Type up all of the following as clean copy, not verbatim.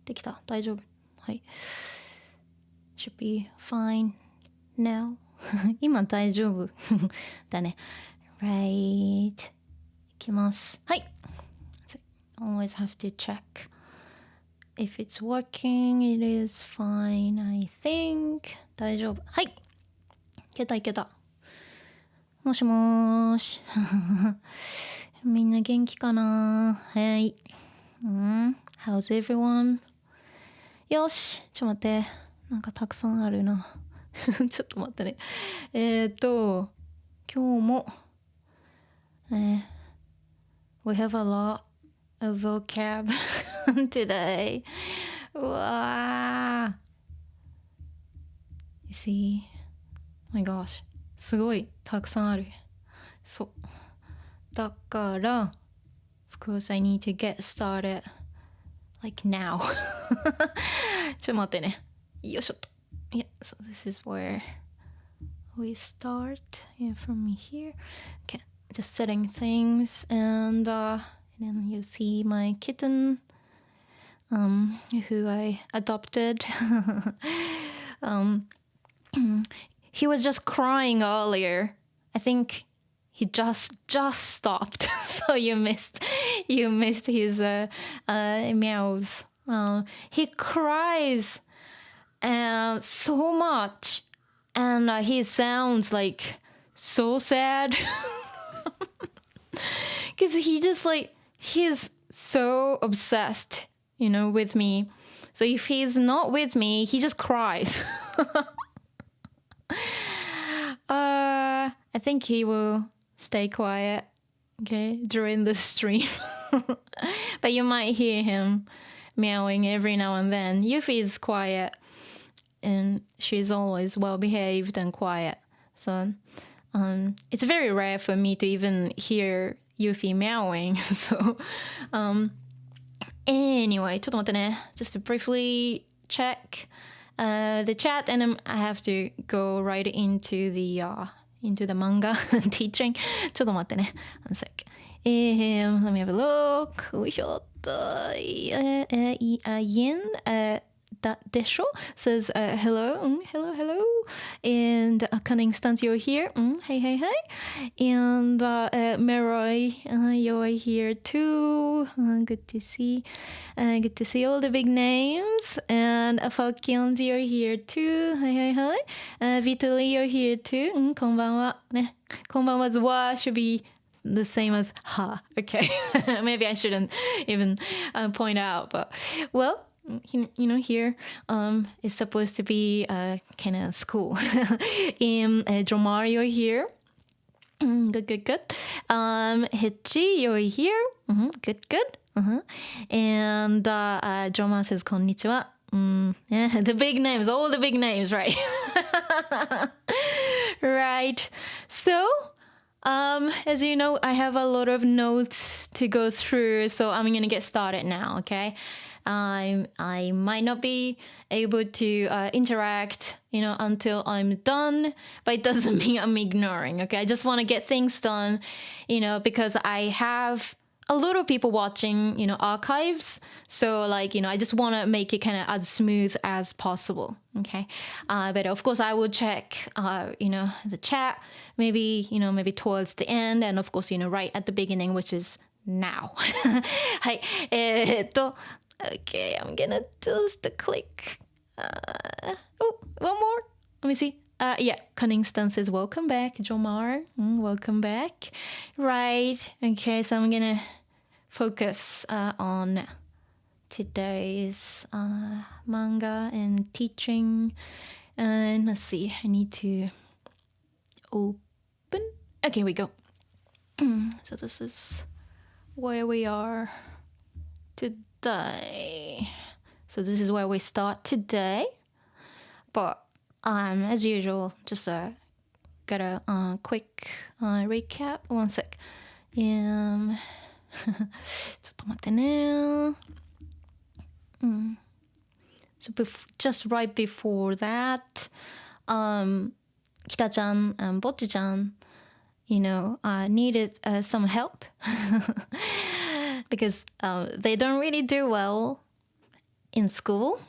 できた大丈夫はい should be fine now 今大丈夫だね right いきますはい always have to check if it's working it is fine I think 大丈夫はいいけたいけたもしもーしみんな元気かなはい、How's everyone? よしちょっと待ってなんかたくさんあるなちょっと待ってね今日も、We have a lot of vocab today うわー You see? Oh my gosh すごいたくさんあるそうだからof course I need to get started like now ちょっと待ってねよいしょっと Yeah, so this is where we start from here okay just setting things and then you see my kitten who I adopted he was just crying earlier I think he just stopped so you missed his meows he cries so much and he sounds like so sad because he just like he's so obsessed with me so if he's not with me he just cries I think he will stay quiet okay during the stream but you might hear him meowing every now and then Yuffie is quiet and she's always well behaved and quiet so it's very rare for me to even hear Yuffie meowing so anyway ちょっと待ってね just to briefly check the chat and then I have to go right into the manga teaching ちょっと待ってね one sec let me have a look よいしょっとYin that desho says hello hello and cunning stance you're here hey and Meroy you're here too good to see all the big names and Falcons you're here too hey Vitaly you're here too こんばんはねこんばんは wa should be the same as ha okay maybe I shouldn't even point out but well here is supposed to be kind of school Jomar you're here good Hichi you're here good and Jomar says konnichiwa yeah, the big names all the big names right right so as you know I have a lot of notes to go through so I'm gonna get started now okay I might not be able to interact, until I'm done, but it doesn't mean I'm ignoring, okay? I just want to get things done, because I have a lot of people watching, archives. So I just want to make it kind of as smooth as possible, okay? But of course I will check, the chat, maybe towards the end and of course, right at the beginning, which is now. はい。Okay, I'm gonna just click. Oh, one more. Let me see. Yeah, Cunningston says, welcome back, Jomar. Welcome back. Right. Okay, so I'm gonna focus on today's manga and teaching. And let's see, I need to open. Okay, we go. So this is where we are today. So this is where we start today. But as usual, just got a quick recap. One sec. ちょっと待ってね。So just right before that, Kita-chan and Bocchi-chan, needed some help because they don't really do well in school.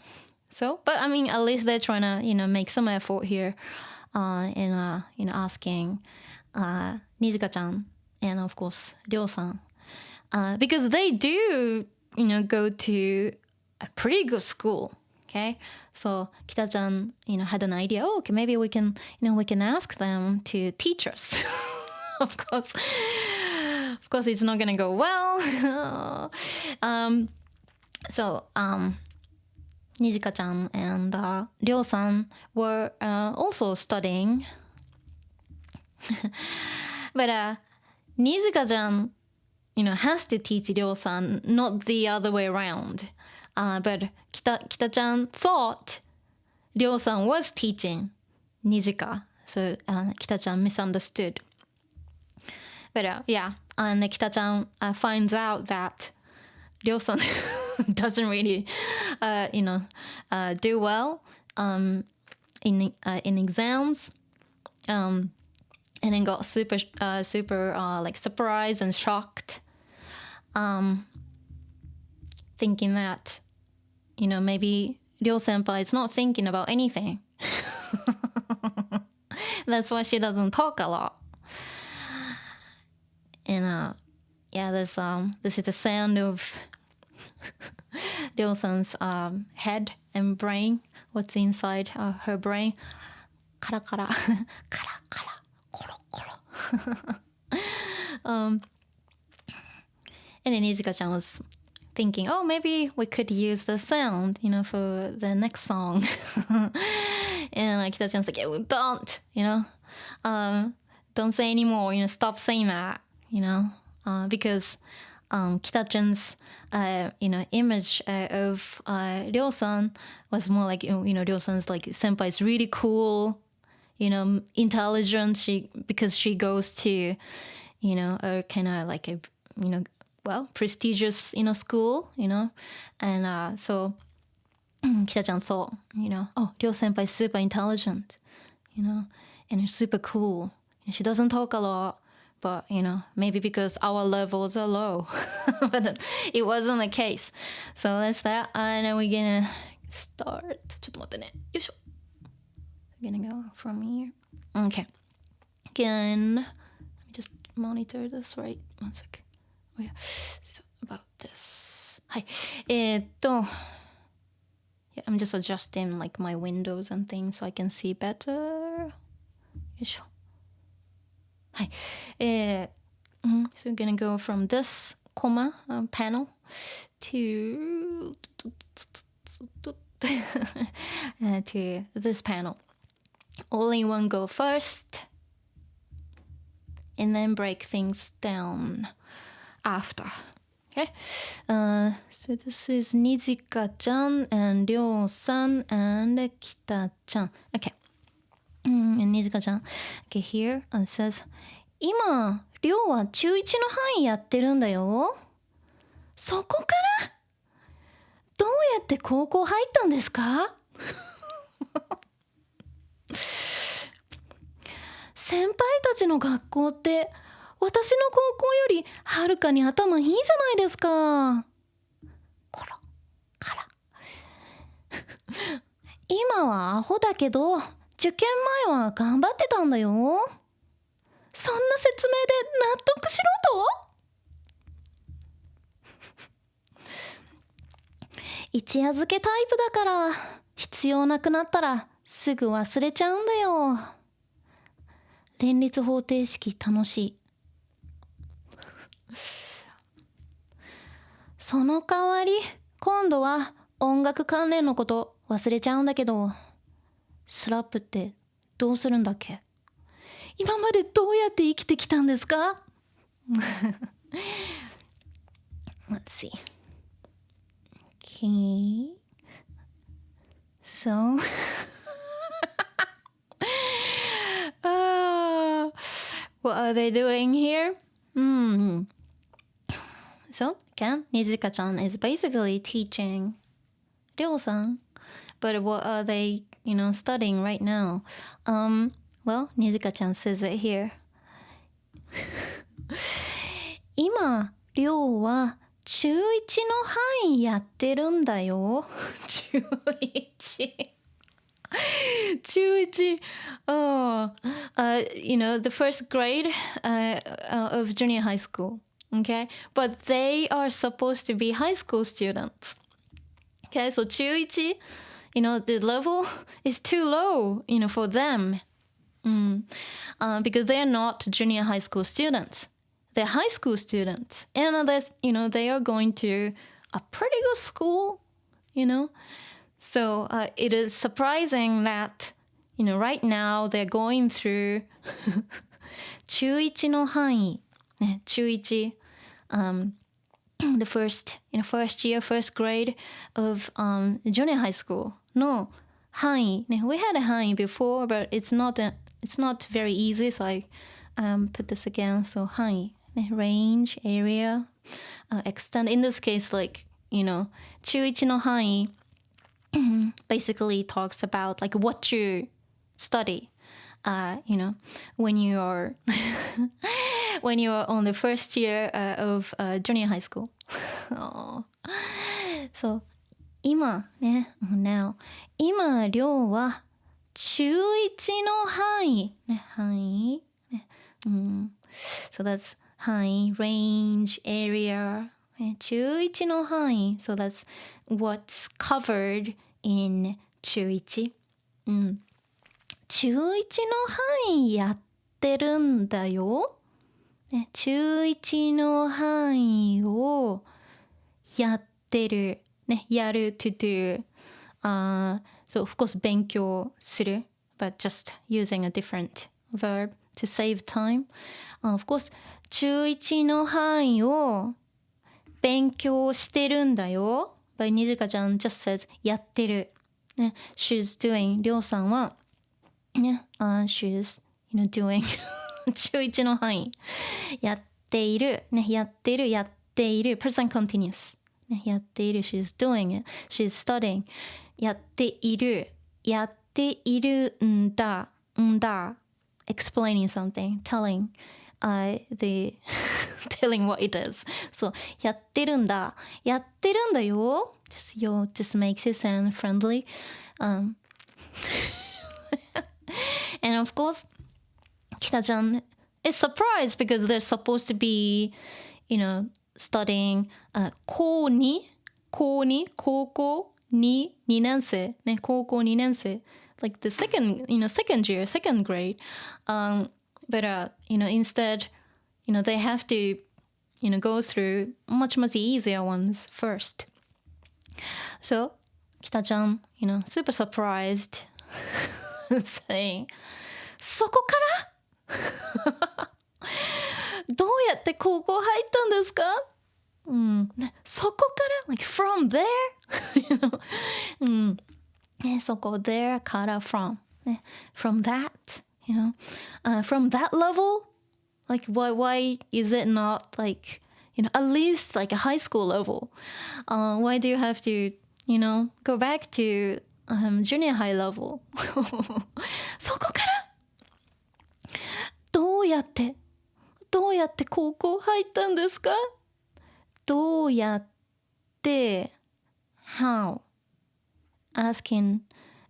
So, but I mean, at least they're trying to, make some effort here in, asking Nijika-chan and, of course, Ryo-san. Because they do, go to a pretty good school. Okay, so Kita-chan, had an idea. Oh, okay, maybe we can ask them to teach us. Of course, it's not gonna go well. So Nijika-chan and Ryo-san were also studying, but Nijika-chan, has to teach Ryo-san, not the other way around. But Kita-chan thought Ryo-san was teaching Nijika, so Kita-chan misunderstood. But and Kita-chan finds out that Ryo-san doesn't really, do well in exams, and then got super like surprised and shocked, thinking that, maybe Ryo-senpai is not thinking about anything. That's why she doesn't talk a lot. And this is the sound of Ryo-san's head and brain. What's inside her brain? Kara kara, kara kara, koro koro. And then Nijika-chan was thinking, oh, maybe we could use the sound, for the next song. And Kita-chan's like, oh, don't say anymore, stop saying that, because Kita-chan's, image of Ryo-san was more like, Ryo-san's like, senpai is really cool, intelligent, because she goes to, a kind of like a, prestigious, school, and so Kita-chan thought, oh, Ryo-senpai is super intelligent, and super cool. And she doesn't talk a lot, but, maybe because our levels are low. But it wasn't the case. So that's that. And then we're gonna start. ちょっと待ってね。よいしょ. We're gonna go from here. Okay. Again, let me just monitor this right. One second. Oh yeah. So about this. はい。Yeah, I'm just adjusting like my windows and things so I can see better. よいしょ. はい。So we're gonna go from this comma panel to to this panel. All in one go first, and then break things down after. Okay. So this is Nijika-chan and Ryo-san and Kita-chan. Okay. And Nijika-chan. Okay, here it says, 今、Ryo は中1の範囲やってるんだよ。そこからどうやって高校入ったんですか？先輩たちの学校って私の高校よりはるかに頭いいじゃないですか。こらから今はアホだけど受験前は頑張ってたんだよ。そんな説明で納得しろと？一夜漬けタイプだから必要なくなったらすぐ忘れちゃうんだよ。連立方程式楽しい。その代わり今度は音楽関連のこと忘れちゃうんだけど、スラップってどうするんだっけ？今までどうやって生きてきたんですか？ Let's see. Okay. So what are they doing here? So, again, Nijika-chan is basically teaching Ryo-san. But what are they, studying right now? Well, Nijika-chan says it here. 今、Ryo は中1の範囲やってるんだよ。中1。中1. Oh, the first grade of junior high school. Okay, but they are supposed to be high school students. Okay, so 中1, the level is too low, for them. Because they are not junior high school students. They're high school students. And, they are going to a pretty good school, So it is surprising that, right now they're going through 中1の範囲。中1, the first year, first grade of junior high school. No, 範囲. We had a 範囲 before, but it's not very easy, so I put this again. So 範囲, range, area, extent. In this case, like, 中1の範囲 basically talks about like what you study. When you are when you are on the first year of junior high school. So 今ね now 今亮は中1の範囲ね範囲ねSo that's 範囲 range area 中1の範囲 So that's what's covered in 中1中1の範囲やってるんだよ。ね、中1の範囲をやってる。ね、やる to do. So of course 勉強する but just using a different verb to save time. Of course 中1の範囲を勉強してるんだよ。But にじかちゃん just says やってる。ね、she's doing りょうさんはね、she's, doing 中1の範囲やっている、ね、やってる、やっている present continuous、ね、やっている she's doing it, she's studying やっている、やっているんだ、んだ explaining something, telling telling what it is. So やってるんだ、やってるんだよ just makes it sound friendly. And of course, Kita-chan is surprised because they're supposed to be, studying 高2高校2年生ね高校2年生 like the second year, second grade. But instead, they have to, go through much easier ones first. So, Kita-chan, super surprised. saying そこからどうやって高校入ったんですかそこから like from there そこ there から from from that from that level like why is it not like at least like a high school level why do you have to go back to junior high level そこからどうやって高校入ったんですかどうやって how asking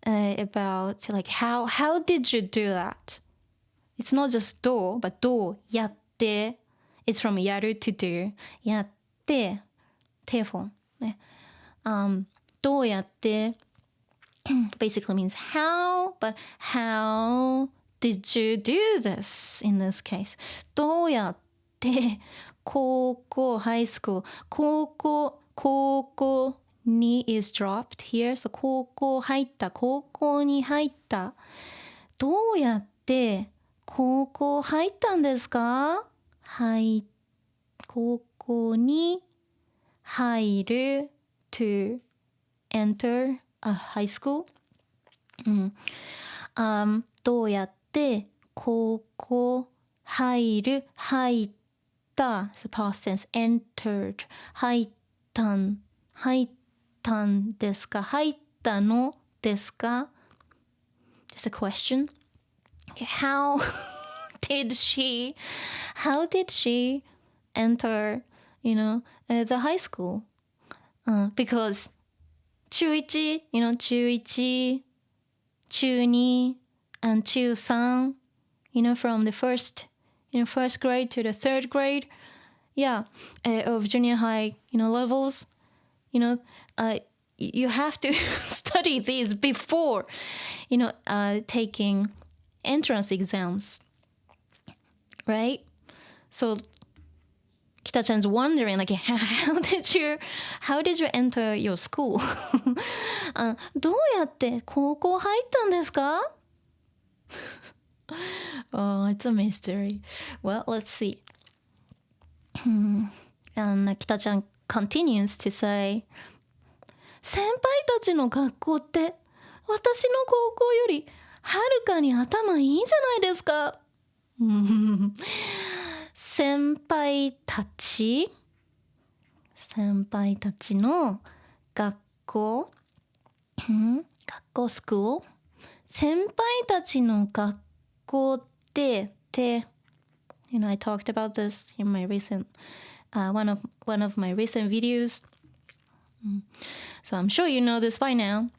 about like how did you do that it's not just どう but どうやって it's from やる to do やってテレフォンねどうやって basically means how, but how did you do this in this case? どうやって高校 high school 高校に is dropped here, so 高校に入ったどうやって高校入ったんですか高校に入る to enter a high school、どうやって高校入った the past tense entered 入ったんですか入ったのですか just a question okay, how did she enter the high school. Because 中1, 中1, 中2, and 中3, from the first grade to the third grade, of junior high, levels, you have to study these before, taking entrance exams, right? So Kita-chan's wondering, like, how did you enter your school? どうやって高校入ったんですか? Oh, it's a mystery. Well, let's see. And Kita-chan continues to say, 先輩たちの学校って私の高校よりはるかに頭いいじゃないですか。先輩たちの学校、school、先輩たちの学校って、I talked about this in my recent, one of my recent videos. So I'm sure you know this by now.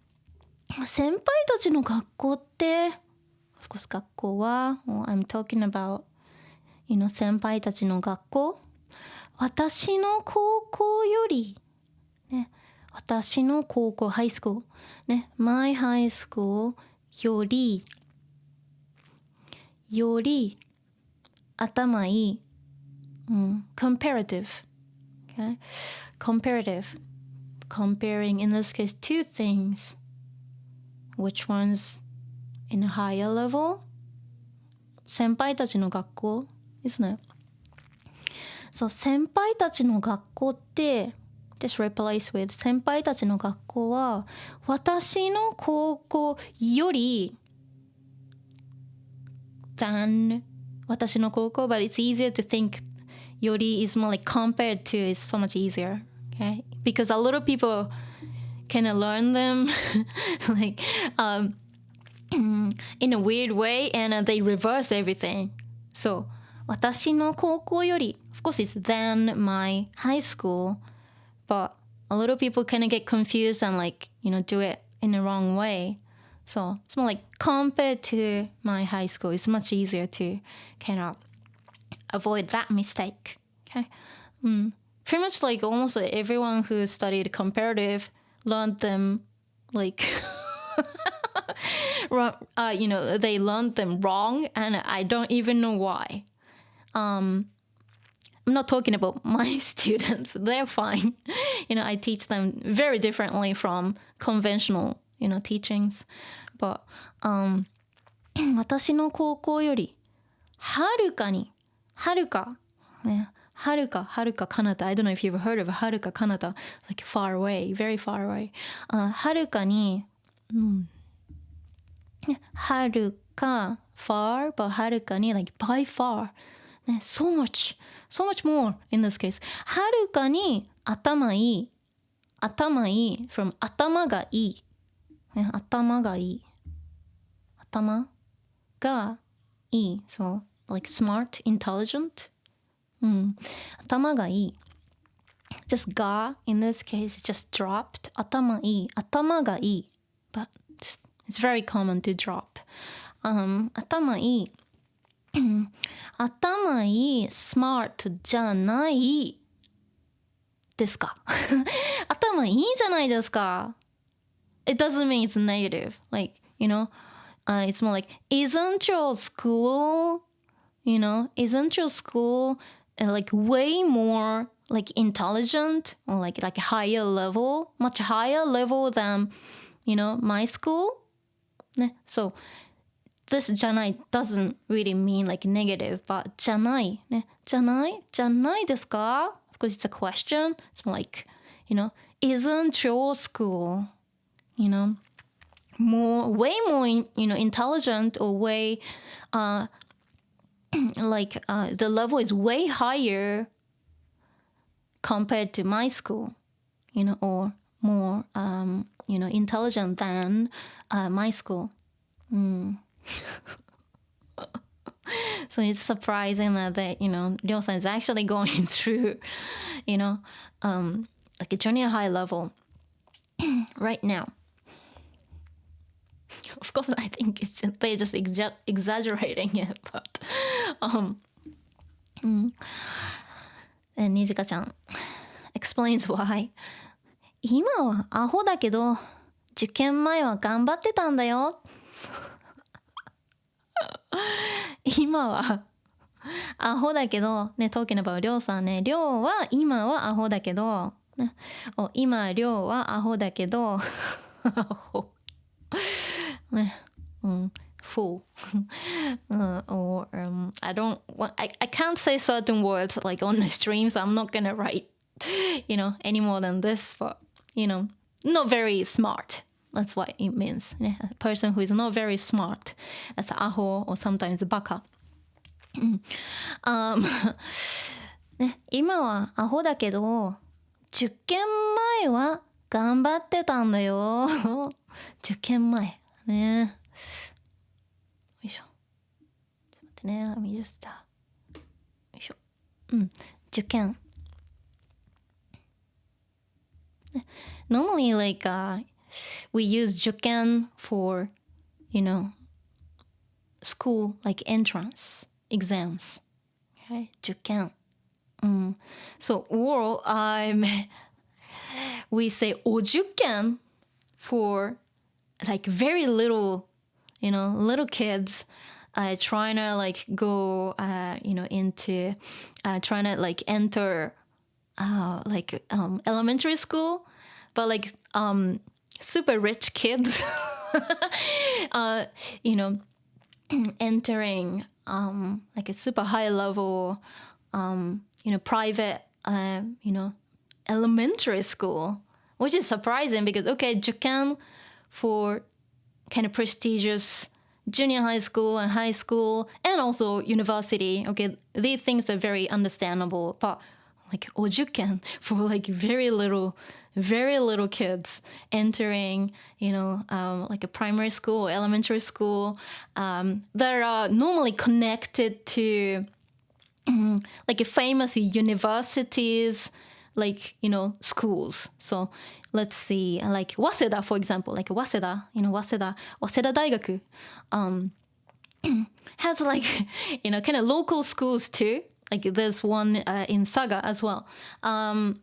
先輩たちの学校って、of course 学校は、I'm talking about, 先輩たちの学校。私の高校より、ね、私の高校、high school、ね、my high school より頭いい、comparative、okay? comparative, comparing in this case two things. Which one's in a higher level? 先輩たちの学校 isn't it? So 先輩たちの学校って just replace with 先輩たちの学校は私の高校より than 私の高校 but it's easier to think より is more like compared to is so much easier, okay? Because a lot of people can learn them like in a weird way and they reverse everything. So 私の高校より of course it's than my high school, but a lot of people kind of get confused and like do it in the wrong way. So it's more like compared to my high school, it's much easier to kind of avoid that mistake. Okay, pretty much like almost everyone who studied comparative learned them like they learned them wrong and I don't even know why. I'm not talking about my students, they're fine. I teach them very differently from conventional, teachings. But 私の高校よりはるかね、はるか彼方 I don't know if you've heard of はるか彼方 like far away, very far away. はるかに、はるか far, but はるかに like by far. So much more in this case. はるかに頭いい from 頭がいい、頭がいい so like smart, intelligent. 頭がいい just が in this case just dropped 頭がいい but it's very common to drop. 頭いい頭いい smart じゃないですか頭いいじゃないですか It doesn't mean it's negative, like it's more like isn't your school like way more like intelligent or like higher level, much higher level than my school. So this じゃない doesn't really mean like negative, but じゃないじゃないですか Of course it's a question. It's more like isn't your school way more intelligent or way like the level is way higher compared to my school, or more intelligent than my school. So it's surprising that Ryo-san is actually going through, like a junior high level right now. Of course, I think they're just exaggerating it, but and Nijika-chan explains why. 今はアホだけど受験前は頑張ってたんだよ。今はアホだけどね、talking about りょうさんね、りょうは今はアホだけど、ね、今りょうはアホだけどアホね、fool or I can't say certain words like on the stream, so I'm not gonna write any more than this, but not very smart. That's what it means. A person who is not very smart. That's aho or sometimes baka. ね、今はアホだけど受験前は頑張ってたんだよ。受験前ね。よいしょ。ちょっと待ってね。Let me just よいしょ。受験。Normally, like we use 受験 for, school like entrance exams. Okay, 受験. So, or we say お受験 for like very little, little kids trying to like go, into trying to like enter like elementary school, but like super rich kids, entering like a super high level, private, elementary school, which is surprising because, okay, Japan for kind of prestigious junior high school and high school and also university, okay, these things are very understandable, but like ojuken for like very little kids entering, like a primary school or elementary school that are normally connected to like a famous universities, like, schools. So let's see, like Waseda, for example, like Waseda, Waseda Daigaku has like, kind of local schools too. Like there's one in Saga as well. A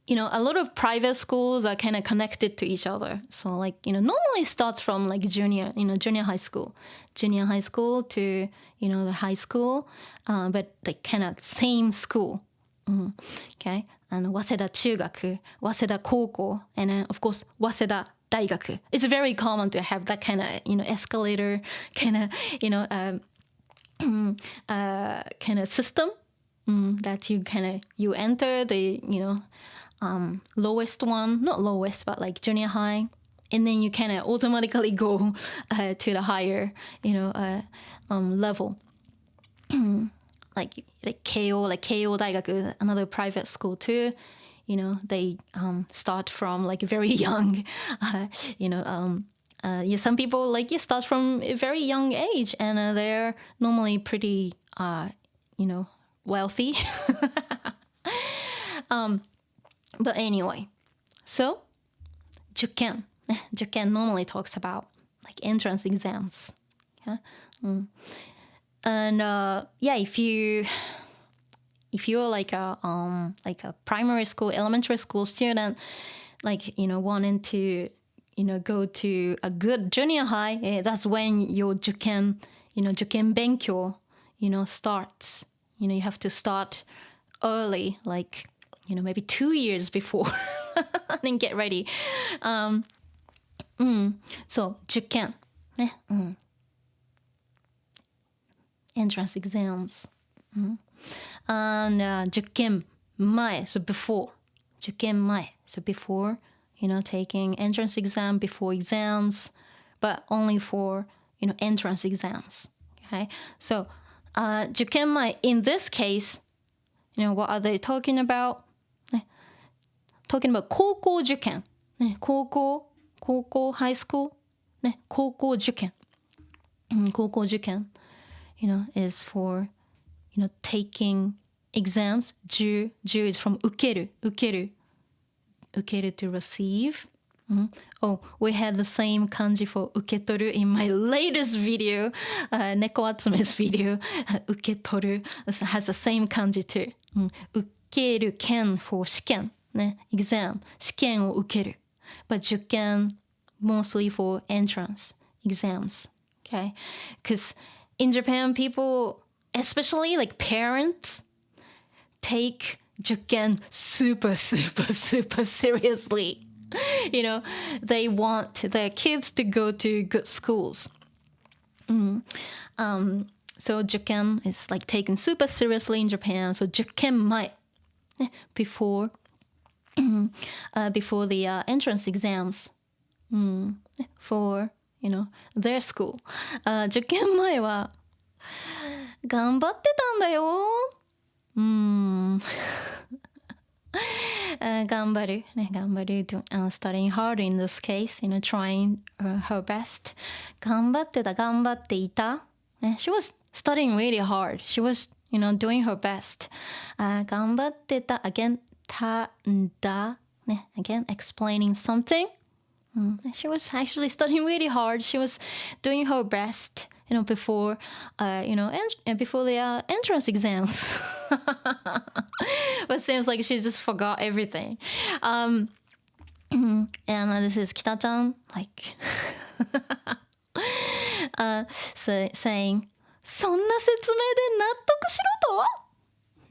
lot of private schools are kind of connected to each other. So like, normally starts from like junior high school to, the high school, but like kind of same school. Okay. And Waseda Chugaku, Waseda Koukou, and then of course Waseda Daigaku. It's very common to have that kind of, escalator kind of, kind of system that you enter the, lowest one, not lowest, but like junior high. And then you kind of automatically go to the higher, level. like Keio Daigaku, another private school too. They start from like very young, some people like start from a very young age, and they're normally pretty, wealthy. But anyway, so Juken normally talks about like entrance exams. Yeah? And if you're like a primary school, elementary school student, like wanting to go to a good junior high, that's when your juken benkyo starts. You have to start early, like maybe 2 years before, and then get ready. So juken, entrance exams. And juken mae, so before. Juken mae, so before, taking entrance exam, before exams, but only for, entrance exams. Okay, so juken mae, in this case, what are they talking about? Talking about 高校受験。高校、high school。高校受験。高校受験。is for, taking exams. ju is from 受ける to receive. Oh, we had the same kanji for 受け取る in my latest video, 猫集め video. 受け取る has the same kanji too. 受ける can for 試験、ね、exam 試験を受ける but 受験 mostly for entrance exams. Okay, because in Japan, people, especially like parents, take 受験 super seriously. They want their kids to go to good schools. So 受験 is like taken super seriously in Japan. So 受験前 before the entrance exams for their school. 受験前は頑張ってたんだよ。頑張る studying hard in this case, trying her best. 頑張っていた She was studying really hard. She was, doing her best. 頑張ってた again, たんだ again, explaining something. She was actually studying really hard. She was doing her best, before, before the entrance exams. But it seems like she just forgot everything. And this is Kita-chan, like, saying, そんな説明で納得しろ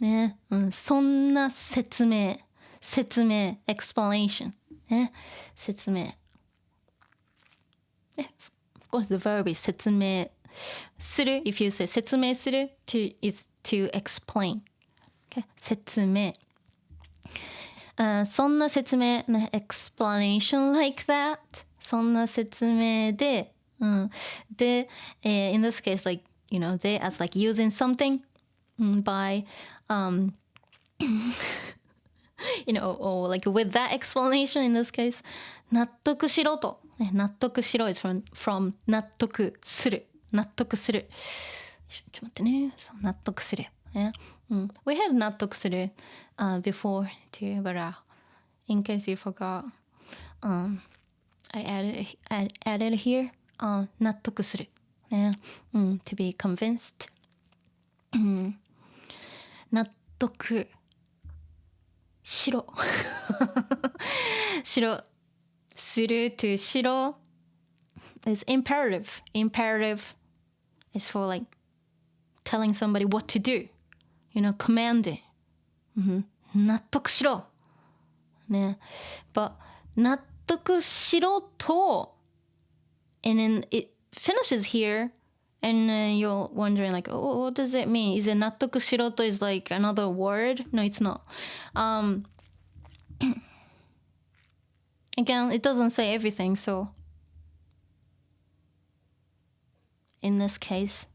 とね、そんな説明 explanation ね、説明 Of course the verb is 説明する if you say 説明する is to explain. Okay, 説明そんな説明 explanation like that そんな説明で、で、in this case like they as like using something by or like with that explanation in this case 納得しろと、納得しろ is from 納得するちょっと待ってね納得する、we had 納得する、before too, but in case you forgot, I added here 納得するto be convinced. 納得しろする to しろ is imperative. Imperative is for like telling somebody what to do. Commanding. 納得しろね But 納得しろと and then it finishes here and you're wondering like, oh, what does it mean? Is it 納得しろと is like another word? No, it's not. Again, it doesn't say everything, so in this case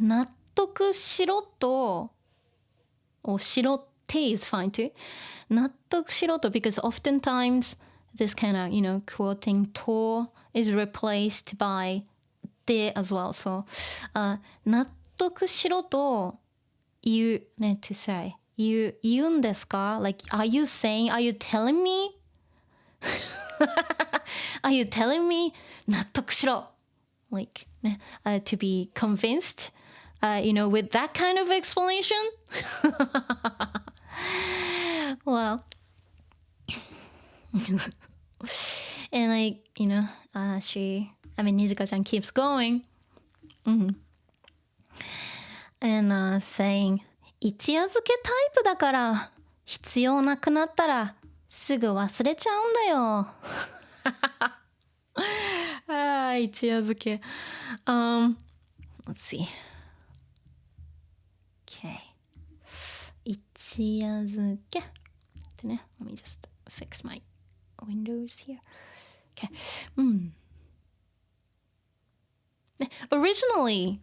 納得しろと or しろって is fine too. 納得しろと because oftentimes this kind of, quoting と is replaced by で as well. So, 納得しろと言うね to say 言うんですか Like, are you telling me? Are you telling me 納得しろ Like, to be convinced, with that kind of explanation? Well, and Nijika-chan keeps going. And saying, 一夜漬けタイプだから、必要なくなったら、すぐ忘れちゃうんだよ。一夜漬け。Let's see. Okay. 一夜漬け。Let me just fix my windows here. Okay. Originally,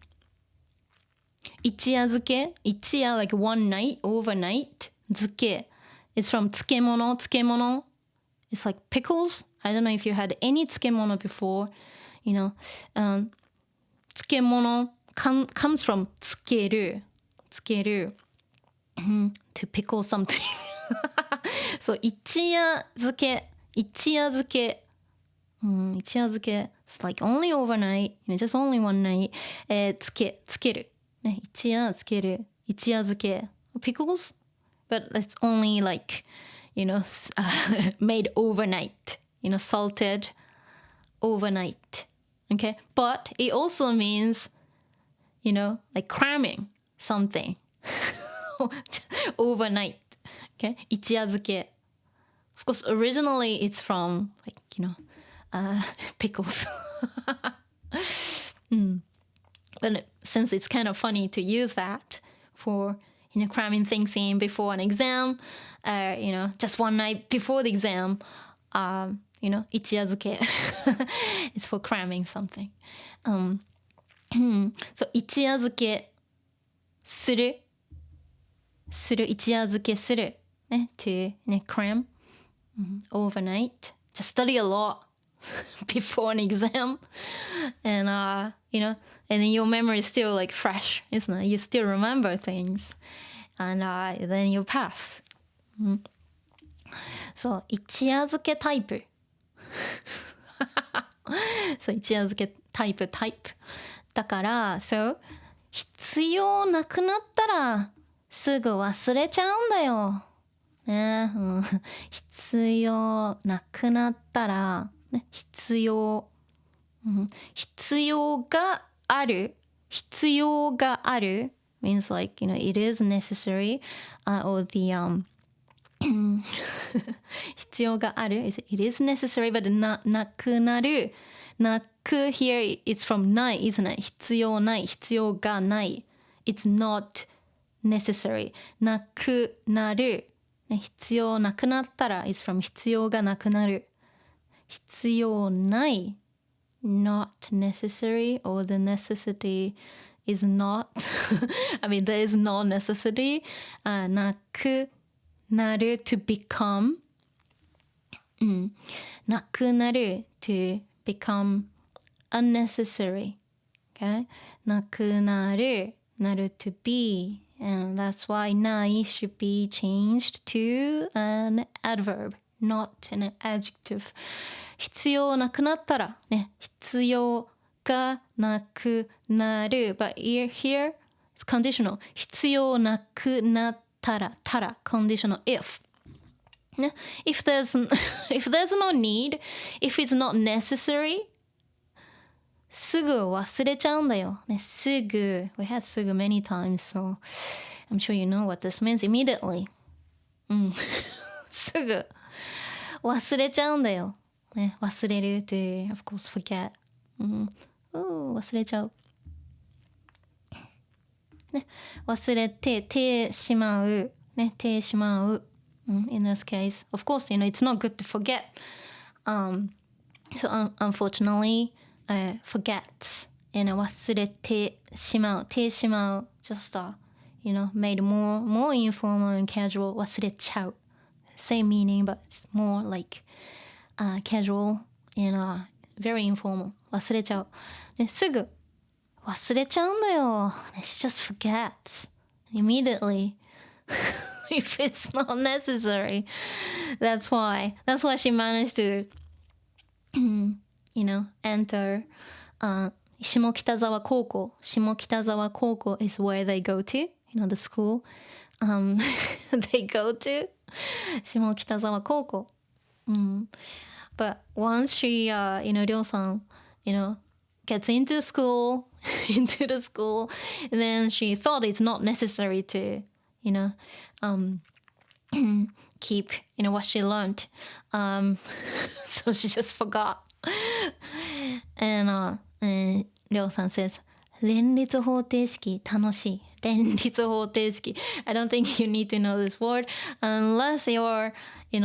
一夜漬け 一夜 like one night, overnight. 漬け is from 漬物 It's like pickles. I don't know if you had any 漬物 before. 漬物 comes from つける to pickle something. So 一夜漬け it's like only overnight, just only one night. つけるね、一夜漬ける一夜漬け pickles, but it's only like made overnight, salted overnight. Okay, but it also means like cramming something overnight. Okay, 一夜漬け. Of course, originally it's from like pickles. But since it's kind of funny to use that for cramming things in before an exam, just one night before the exam, 一夜漬け it's for cramming something. So 一夜漬けする一夜漬けする to cram overnight. Just study a lot before an exam, and and then your memory is still like fresh, isn't it? You still remember things, and then you pass. So 一夜漬けタイプそう一夜漬けタイプだから、そう必要なくなったらすぐ忘れちゃうんだよね、必要なくなったら、ね、必要がある means like it is necessary, or the必要がある it is necessary, but なくなるなく here it's from ない isn't it? 必要ない必要がない it's not necessary なくなる、ね、必要なくなったら it's from 必要がなくなる必要ない not necessary, or the necessity is not I mean there is no necessity, なくなる to become, なくなる to become unnecessary. Okay, なくなる to be, and that's why ない should be changed to an adverb, not an adjective. 必要なくなったらね、必要がなくなる but here it's conditional. 必要なくなったら conditional if. If there's no need, if it's not necessary, すぐ忘れちゃうんだよ。ね、すぐ we had すぐ many times, so I'm sure you know what this means immediately. すぐ忘れちゃうんだよ。ね、忘れる to of course forget. 忘れちゃう。ね、忘れてしまう。ね、てしまう。In this case, of course, it's not good to forget. So unfortunately, forgets, 忘れてしまう。てしまう。Just, made more informal and casual. 忘れちゃう。Same meaning, but it's more like casual and very informal. 忘れちゃう。ね、すぐ忘れちゃうんだよ。She just forgets immediately if it's not necessary. That's why she managed to, enter 下北沢高校。下北沢高校 is where they go to, the school. They go to 下北沢高校。But once she, りょうさん, gets into the school, and then she thought it's not necessary to, keep, what she learned. So she just forgot. And りょうさん says, 連立方程式楽しい。連立方程式. I don't think you need to know this word unless you're,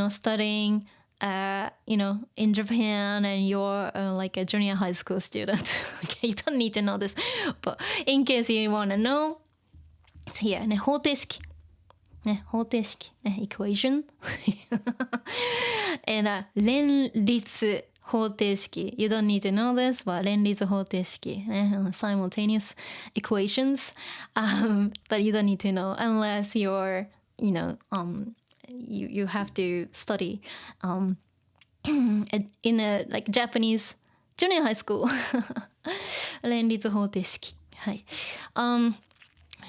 studying in Japan and you're like a junior high school student. Okay, you don't need to know this, but in case you want to know, it's here. ね、方程式。ね、方程式。ね、equation. And 連立方程式 You don't need to know this, but 連立方程式、ね、simultaneous equations、but you don't need to know unless you're, you have to study in a like Japanese junior high school 連立方程式はい、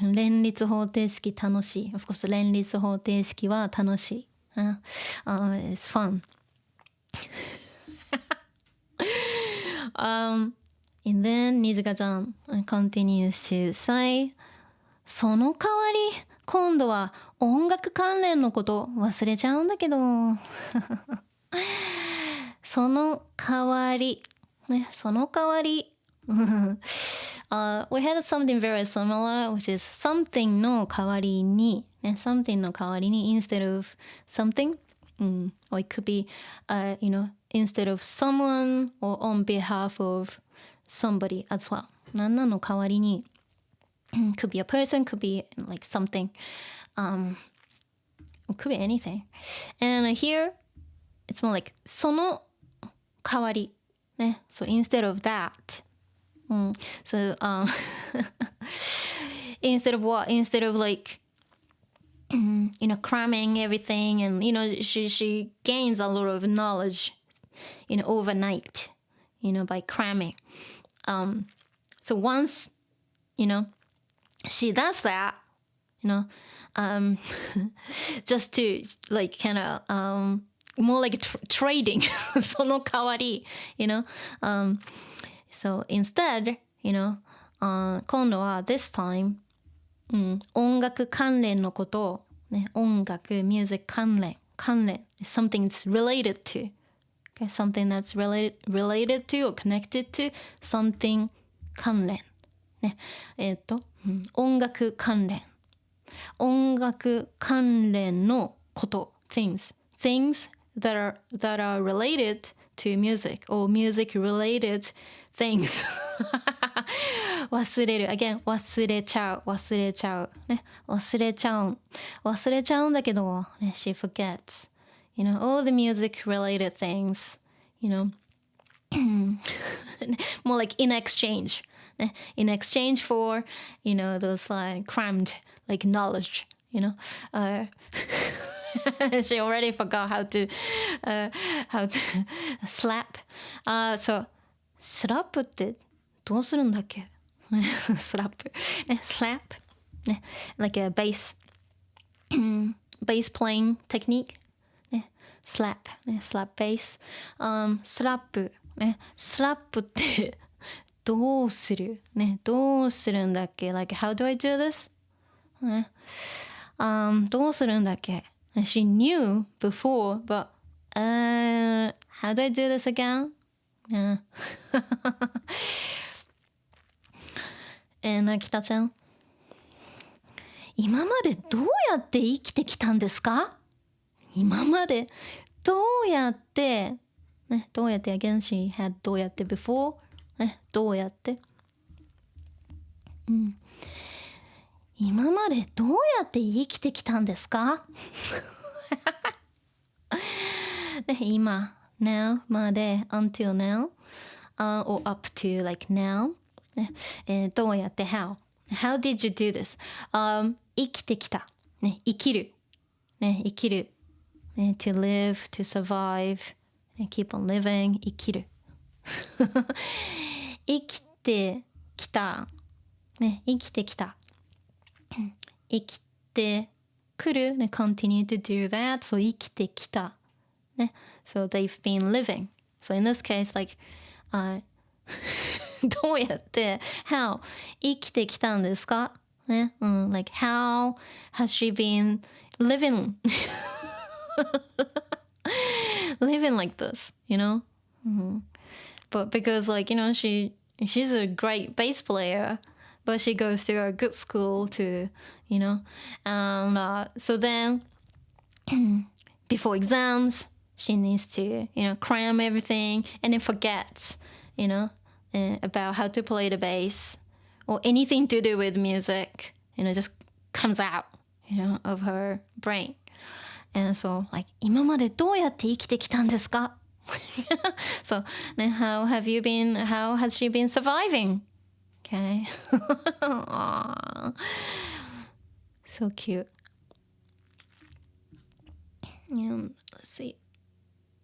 連立方程式楽しい Of course 連立方程式は楽しい、It's fun and then Nijikaちゃん continues to say その代わり今度は音楽関連のこと忘れちゃうんだけどその代わりね、その代わりwe had something very similar, which is something の代わりに、ね、something の代わりに instead of something, or it could be, instead of someone or on behalf of somebody as well. 何なの代わりに could be a person, could be like something, it could be anything. And here, it's more like その代わりね、so instead of that, so instead of what? Instead of like, cramming everything, and she gains a lot of knowledge, overnight, by cramming. So once, she does that, just to like kind of more like trading その代わり so instead 今度は this time、音楽関連のことを、ね、音楽 music 関連 something that's related to、okay? something that's related to or connected to something 関連、ね、音楽関連のこと things that are related to music or music related things 忘れる again 忘れちゃうね忘れちゃうんだけど、ね、she forgets all the music related things more like in exchange ね in exchange for those like crammed like knowledge she already forgot how to slap. So, スラップってどうするんだっけスラップ。ね、slap. ね、like a bass playing technique. ね、slap. ね、slap bass. スラップ。ね、スラップってどうするね、どうするんだっけ Like, how do I do this? ね、どうするんだっけAnd she knew before, but how do I do this again? Yeah. And 北ちゃん、今までどうやって生きてきたんですか？今までどうやって、ね、どうやって again she had どうやって before、ね、どうやって、今までどうやって生きてきたんですかね、今 now まで until now、or up to like now、ねどうやって how did you do this、生きてきた、ね、生きる、ね、生きる、ね、to live to survive、ね、keep on living 生きる生きてきた、ね、生きてきた生きてくる、ね、continue to do that so 生きてきた、ね、so they've been living so in this case like、どうやって how 生きてきたんですか、ねlike how has she been living living like this but because like she's a great bass player but she goes to a good school too, and so then before exams she needs to cram everything and then forgets about how to play the bass or anything to do with music just comes out of her brain and so like 今までどうやって生きてきたんですか So, how has she been surviving? Okay. Aww. So cute. Let's see.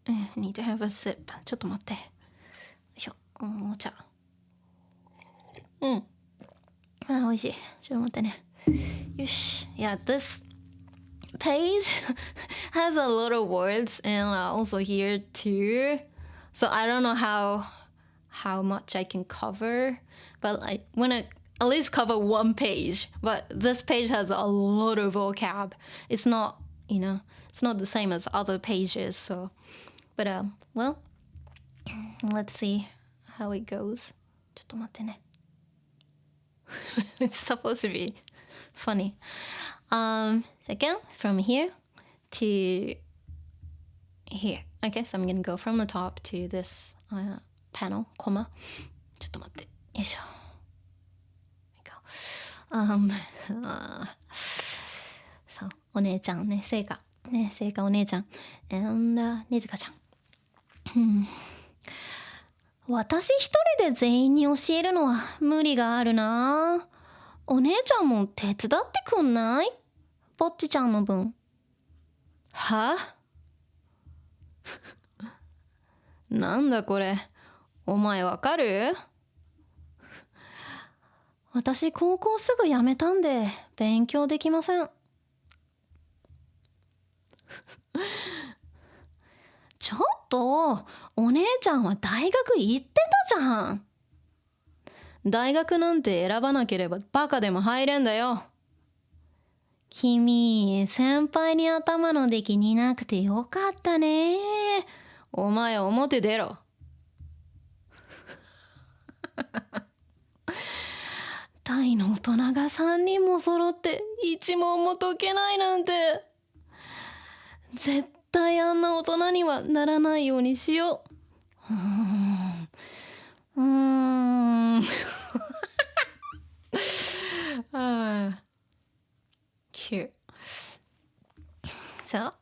I need to have a sip. ちょっと待って。よいしょ。お茶。美味しい。ちょっと待ってね。よし。Yeah, this page has a lot of words and also here too. So I don't know how much I can cover, but I want to at least cover one page. But this page has a lot of vocab. It's not, it's not the same as other pages. So, but well, let's see how it goes. ちょっと待ってね。It's supposed to be funny. Second, from here to here. Okay, so I'm gonna go from the top to this panel, comma. ちょっと待って。よいしょ。そう、お姉ちゃんね、セイカお姉ちゃん。and ねずかちゃん。私一人で全員に教えるのは無理があるな。お姉ちゃんも手伝ってくんない？ぼっちちゃんの分。は？なんだこれ。お前わかる？私高校すぐ辞めたんで勉強できません。ちょっと、お姉ちゃんは大学行ってたじゃん。大学なんて選ばなければバカでも入れんだよ。君、先輩に頭の出来似なくてよかったね。お前表出ろ。タイの大人が3人も揃って1問も解けないなんて。絶対あんな大人にはならないようにしよう。Cute. So,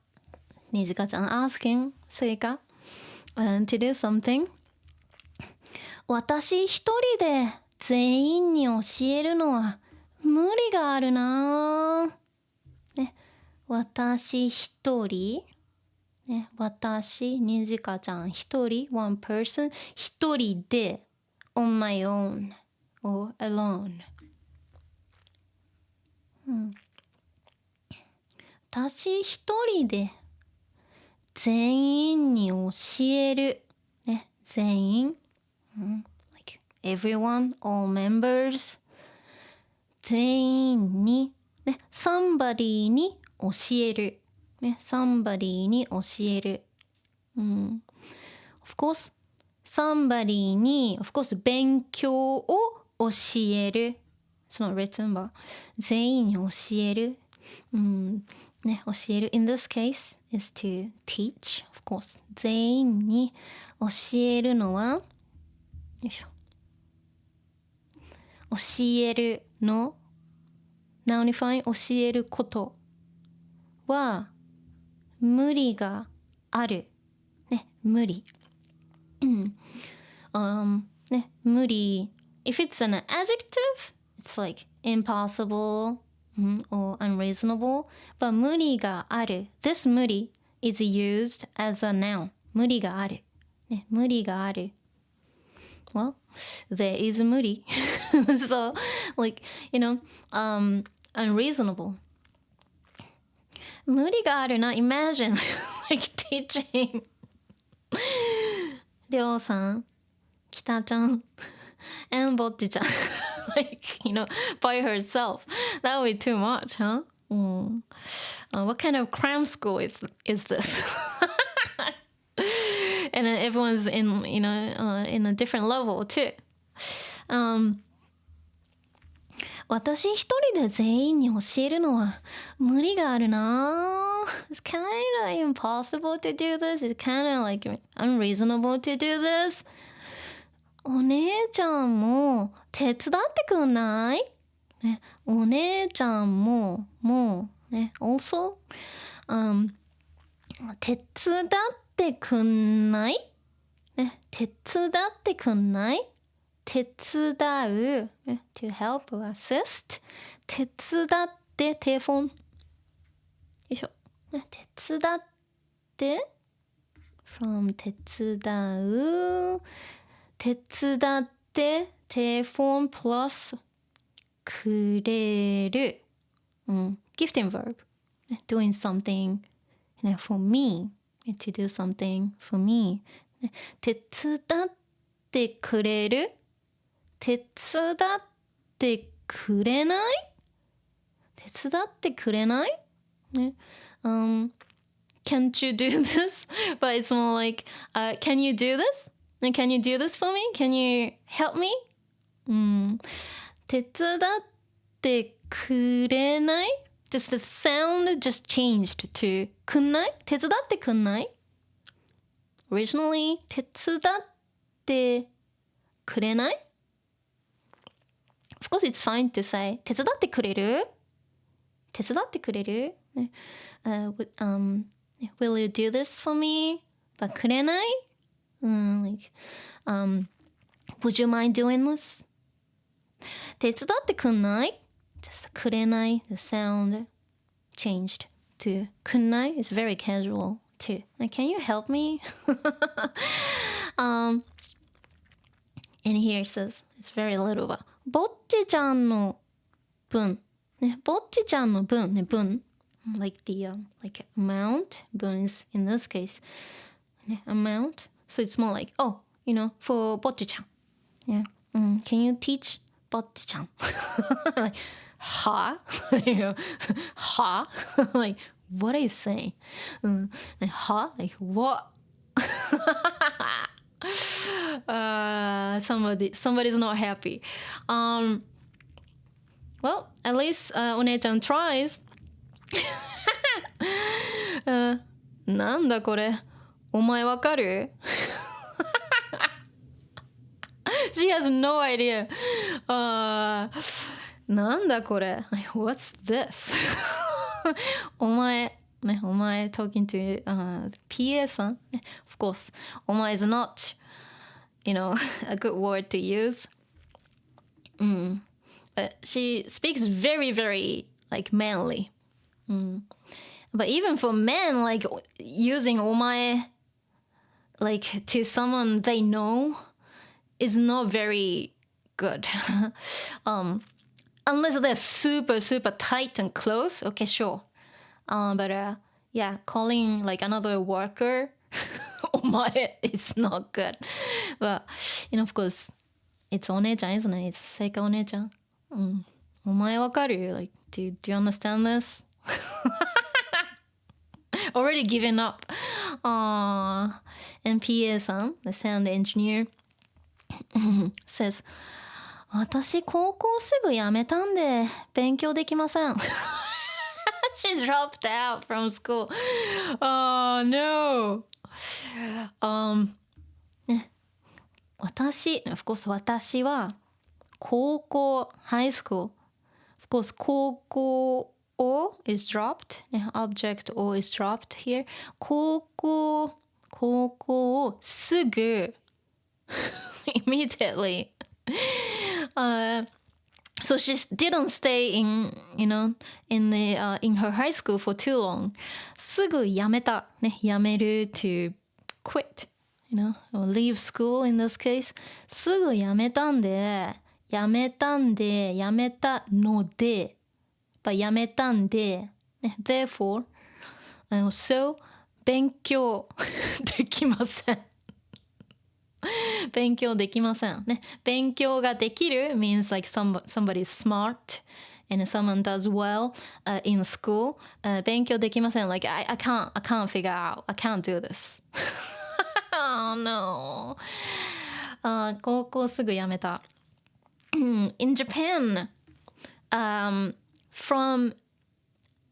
Nijika-chan asking Seika to do something. 私一人で全員に教えるのは無理があるな。ね、私一人。ね、私、にじかちゃん一人、one person、一人で、on my own, or alone。私一人で、全員に教える。ね、全員。like everyone, all members。全員に、ね、somebody に教える。ね、somebody に教える。Of course, somebody に、of course, 勉強を教える。It's not written, but 全員に教える。ね、教える。In this case, is to teach, of course. 全員に教えるのは、よいしょ。教えるの、nounifying 教えることは、無理がある。ね、無理。ね、無理。If it's an adjective, it's like impossible or unreasonable. But 無理がある。This 無理 is used as a noun. 無理がある。ね、無理がある。Well, there is 無理。So, like, unreasonable. 無理があるな。Imagine, like teaching. りょうさん、きたちゃん、and ぼっちちゃん。like, by herself. That would be too much, huh? What kind of cram school is this? And everyone's in, in a different level too. 私一人で全員に教えるのは無理があるな。It's kind of impossible to do this. It's kind of like unreasonable to do this. お姉ちゃんも手伝ってくんない？ね、お姉ちゃんもね、also、手伝ってくんない？手伝ってくんない？手伝う to help or assist 手伝ってテレフォンよいしょ手伝って from 手伝う手伝ってテレフォン plus くれる、gifting verb doing something for me to do something for me 手伝ってくれる手伝ってくれない手伝ってくれない、ね、Can't you do this? But it's more like, can you do this? Can you do this for me? Can you help me? 手伝ってくれない Just the sound just changed to くんない手伝ってくんない Originally 手伝ってくれない Of course it's fine to say 手伝ってくれる手伝ってくれる、Will you do this for me? くれない、like, Would you mind doing this? 手伝ってくんない Just くれない The sound changed to くんない It's very casual too. Like, can you help me? And here it says, it's very little, but ぼっちちゃんの分、ね、ぼっちちゃんの分、ね、分 like the like amount 分 is in this case ね amount so it's more like oh you know for ぼっちちゃん yeah can you teach ぼっちちゃん like はは like what are you saying は like what somebody's not happy. Well, at least お姉ちゃん tries. なんだこれお前わかる She has no idea. なんだこれ What's this? お前ね、お前 talking to PA-san. Of course, お前 is not, you know, a good word to use. She speaks very, very like manly. But even for men, like using お前 like to someone they know is not very good. Unless they're super, super tight and close. Okay, sure. But yeah, calling like another worker お前 it's not good. But you know, of course, it's お姉ちゃん isn't it? It's Seika お姉ちゃん。お前わかる Like, do you understand this? Already given up. And PA-san, the sound engineer, says, 私高校すぐ辞めたんで勉強できません。She dropped out from school. Oh no. 私 of course 私は高校 high school. Of course 高校 O is dropped. Object O is dropped here. 高校すぐ immediately. So she didn't stay in, you know, in her high school for too long. すぐ辞めた、ね、辞める to quit, you know, or leave school in this case. すぐ辞めたので、but 辞めたんで、ね、therefore, so 勉強できません。勉強できませんね。勉強ができる means like somebody is smart and someone does well in school. 勉強できません like I can't figure out. I can't do this. Oh no. 高校すぐ辞めた。In Japan, from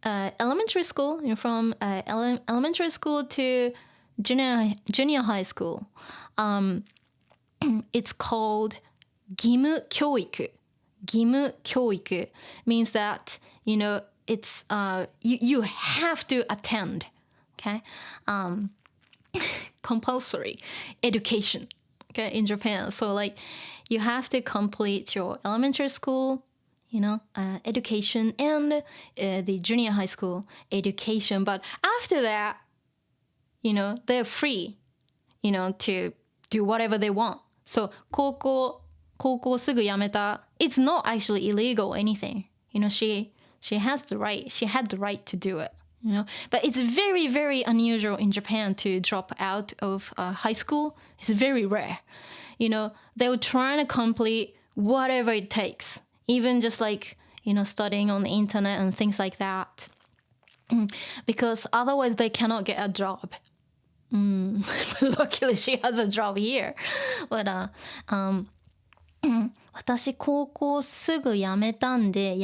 elementary school, from elementary school to junior high school, it's called 義務教育。義務教育 means that, you know, it's you have to attend, okay? Compulsory education. okay, in Japan. So like you have to complete your elementary school, education and the junior high school education. But after that, they're free, to do whatever they want. So 高校すぐ辞めた. It's not actually illegal or anything. She has the right. She had the right to do it. But it's very, very unusual in Japan to drop out of high school. It's very rare. They were trying to complete whatever it takes, even just like, studying on the internet and things like that, because otherwise they cannot get a job. Luckily, she has a job here. But 私高校すぐ辞めたので、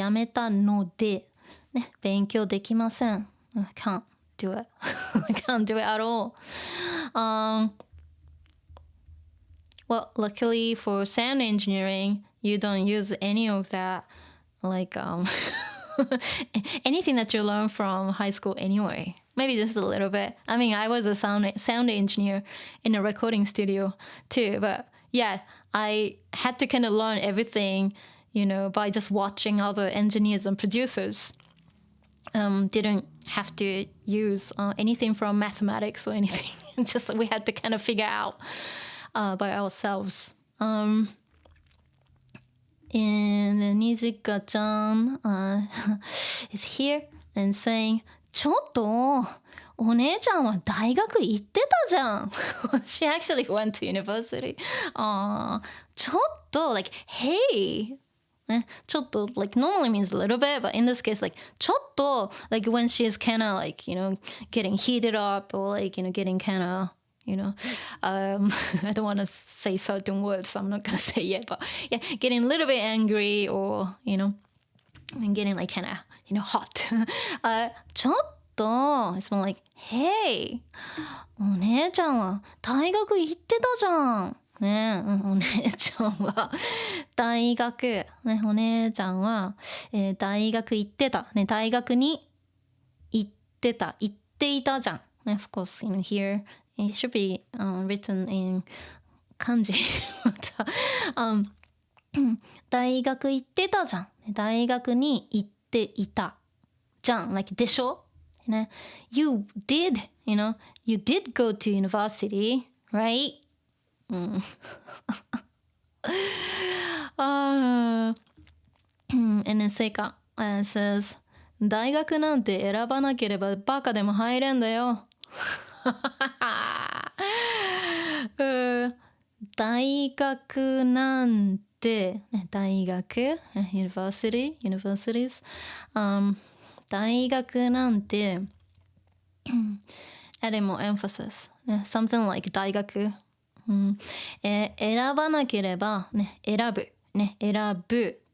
ね、勉強できません。I can't do it. I can't do it at all. Well, luckily for sound engineering, you don't use any of that, like anything that you learn from high school anyway. Maybe just a little bit. I mean, I was a sound engineer in a recording studio too, but yeah, I had to kind of learn everything, by just watching other engineers and producers. Didn't have to use anything from mathematics or anything. Just we had to kind of figure out by ourselves. And Nijika-chan is here and saying, ちょっとお姉ちゃんは大学行ってたじゃん. She actually went to university. ちょっと like hey. ちょっと like normally means a little bit, but in this case like ちょっと like when she's kind of like getting heated up or like getting kind of I don't want to say certain words, so I'm not gonna say it, but yeah, getting a little bit angry or and getting like kind of hot. ちょっと it's more like hey お姉ちゃんは大学行ってたじゃんね。お姉ちゃんは大学ね。お姉ちゃんは、大学行ってたね。大学に行っていたじゃんね。Of course, here it should be written in 漢字。大学行ってたじゃん。大学に行っていたじゃん。like でしょね。You did, you did go to university, right? And then Seika says, 大学なんて選ばなければバカでも入れんだよ。大学なんて、大学 universities、大学なんてadd more emphasis、something like 大学、選ばなければ、選ぶ、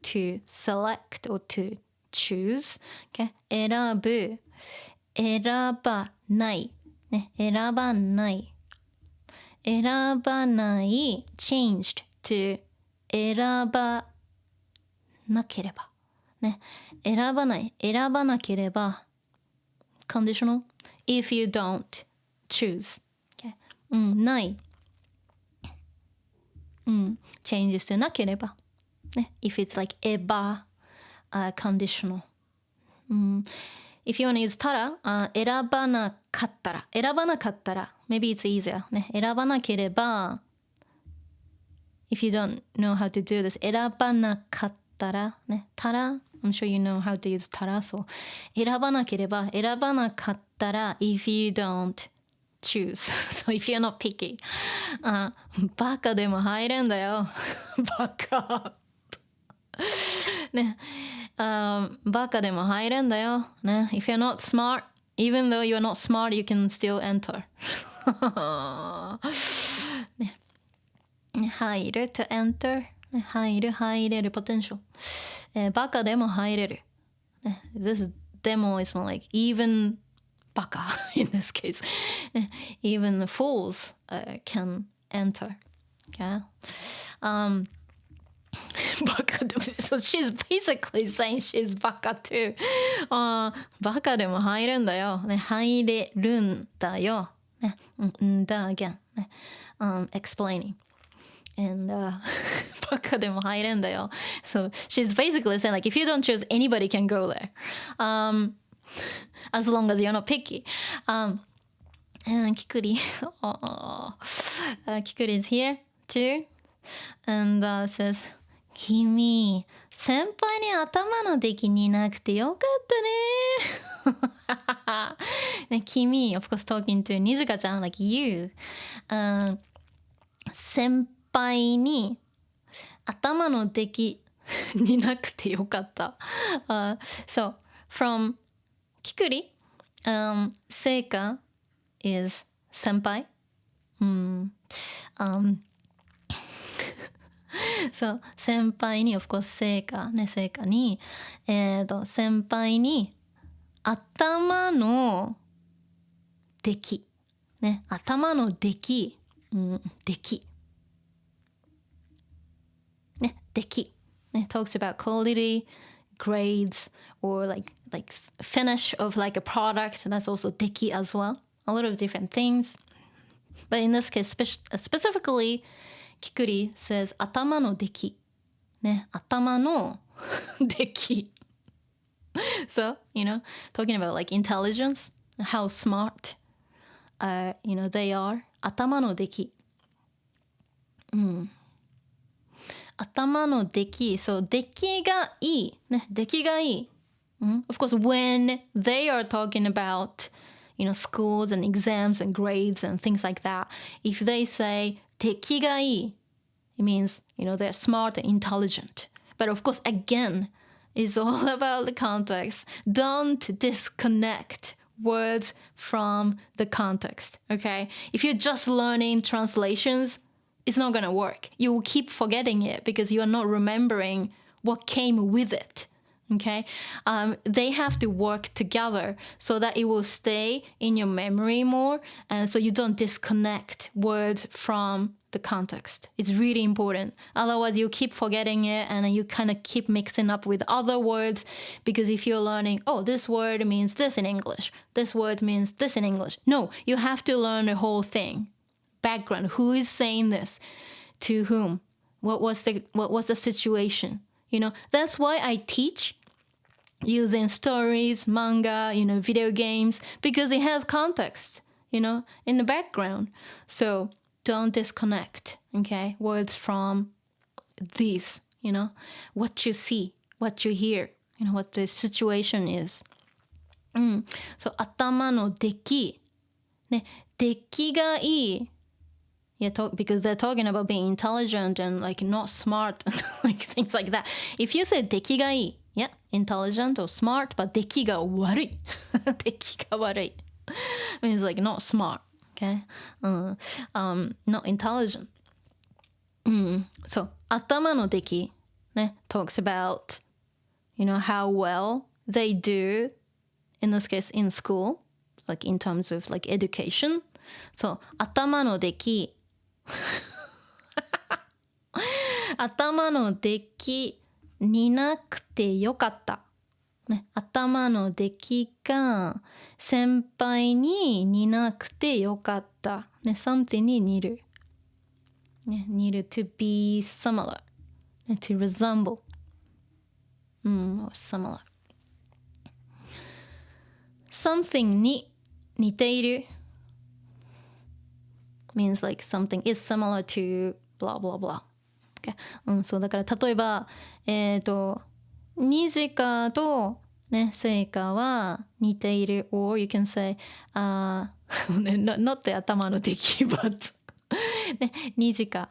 to select or to choose、選ぶ、選ばない、選ばない、changed to 選ばなければ、選ばなければ conditional if you don't choose、ない、changes to なければ、if it's like えば、conditional、if you want to use たら、選ばなかったら maybe it's easier、選ばなければ if you don't know how to do this 選ばなかったら、たら I'm sure you know how to use たら so 選ばなければ選ばなかったら if you don't choose so if you're not picky、バカでも入れんだよバカバカでも入れんだよ、if you're not smart even though you're not smart you can still enter 入る to enter 入れる potential、バカでも入れる、this demo is more like even バカ in this case、even fools、can enter、okay? バカでも so she's basically saying she's バカ too、バカでも入るんだよ、入れるんだよ、だ again、explaining And バカでも入れんだよ。So she's basically saying like if you don't choose, anybody can go there. As long as you're not picky. And Kikuri, Kikuri is here too. And says, 君、先輩に頭の出来になくてよかったね。ね、君、of course talking to Nijika-chan, like you. 先輩に頭の出来になくてよかった。So, from Kikuri, Seika is 先輩。そう、先輩に of course 聖火ね、聖火に先輩に頭の出来ね、頭の出来、出来ね、出来ね、talks about quality, grades, or like finish of like a product. That's also 出来 as well. A lot of different things. But in this case, specifically, Kikuri says 頭の出来ね、頭の出来So, you know, talking about like intelligence, how smart you know, they are. 頭の出来頭の出来 So, 出来がいいね、出来がいいOf course, when they are talking about, you know, schools and exams and grades and things like that, if they say 出来がいい it means, you know, they're smart and intelligent. But of course, again, it's all about the context. Don't disconnect words from the context, okay? If you're just learning translations, it's not going to work. You will keep forgetting it because you are not remembering what came with it. Okay, they have to work together so that it will stay in your memory more, and so you don't disconnect words from the context. It's really important. Otherwise, you keep forgetting it, and you kind of keep mixing up with other words. Because if you're learning, oh, this word means this in English, this word means this in English. No, you have to learn the whole thing. Background. Who is saying this? To whom? What was the situation? You know, that's why I teach using stories, manga, you know, video games, because it has context, you know, in the background. So don't disconnect, okay, words from these, you know, what you see, what you hear, you know, what the situation is. So 頭の出来ね、出来がいいbecause they're talking about being intelligent and like not smart and like things like that. If you say 出来がいい yeah, intelligent or smart, but 出来が悪い出来が悪い means like not smart, okay? Not intelligent. So 頭の出来ね talks about, you know, how well they do, in this case in school, like in terms of like education. So 頭の出来頭の出来になくてよかった、ね、頭の出来が先輩に似なくてよかった、ね、something に似る、ね、似る to be similar, ね、to resemble or similar something に似ているmeans like something is similar to blah blah blah. Okay. そうだから例えばニジカとねセイカは似ている or you can say not the 頭の出来 but ねニジカ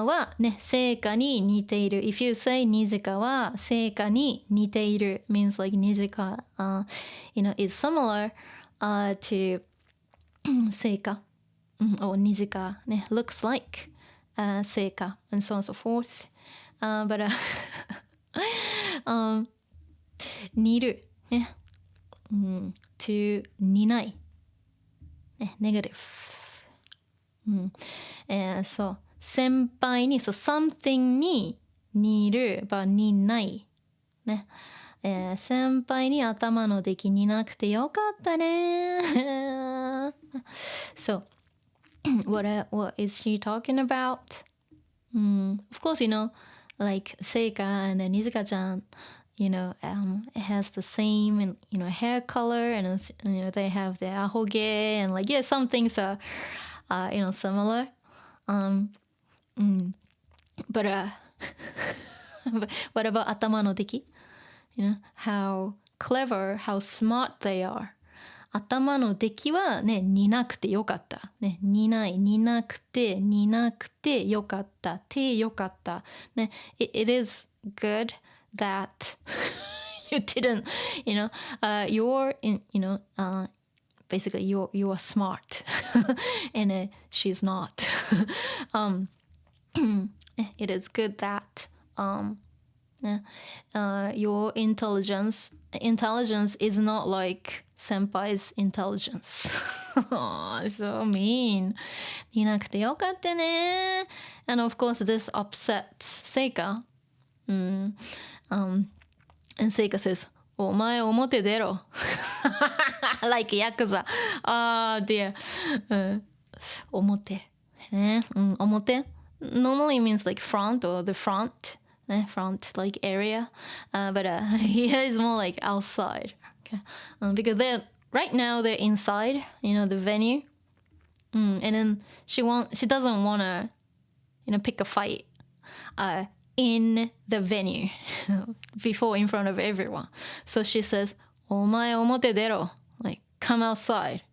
はねセイカに似ている if you say ニジカはセイカに似ている means like ニジカyou know is similar to Seika or Nijika looks like Seika and so on and so forth. But 似るね、to 似ないね negative. そう先輩にそう something に似る but 似ないね。先輩に頭の出来になくてよかったねそう what is she talking about? Of course, like Seika and Nijika-chan, it has the same, hair color, and they have the ahoge, and like some things are, similar. But what about atama no deki? How clever, how smart they are. 頭の出来はね、似なくてよかった。ね、似なくてよかった。よかった。ね、it is good that you didn't, you're in, basically you are smart and she's not. It is good that your intelligence is not like senpai's intelligence. So mean. 似なくてよかったね. And of course this upsets Seika. And Seika says, お前表出ろ. Like Yakuza. Ah, dear. 表. 表 normally means like front or the front. Front like area, but here is more like outside. Okay, because right now they're inside, the venue, and then she doesn't want to, pick a fight, in the venue, before in front of everyone. So she says, お前表出ろ, like come outside.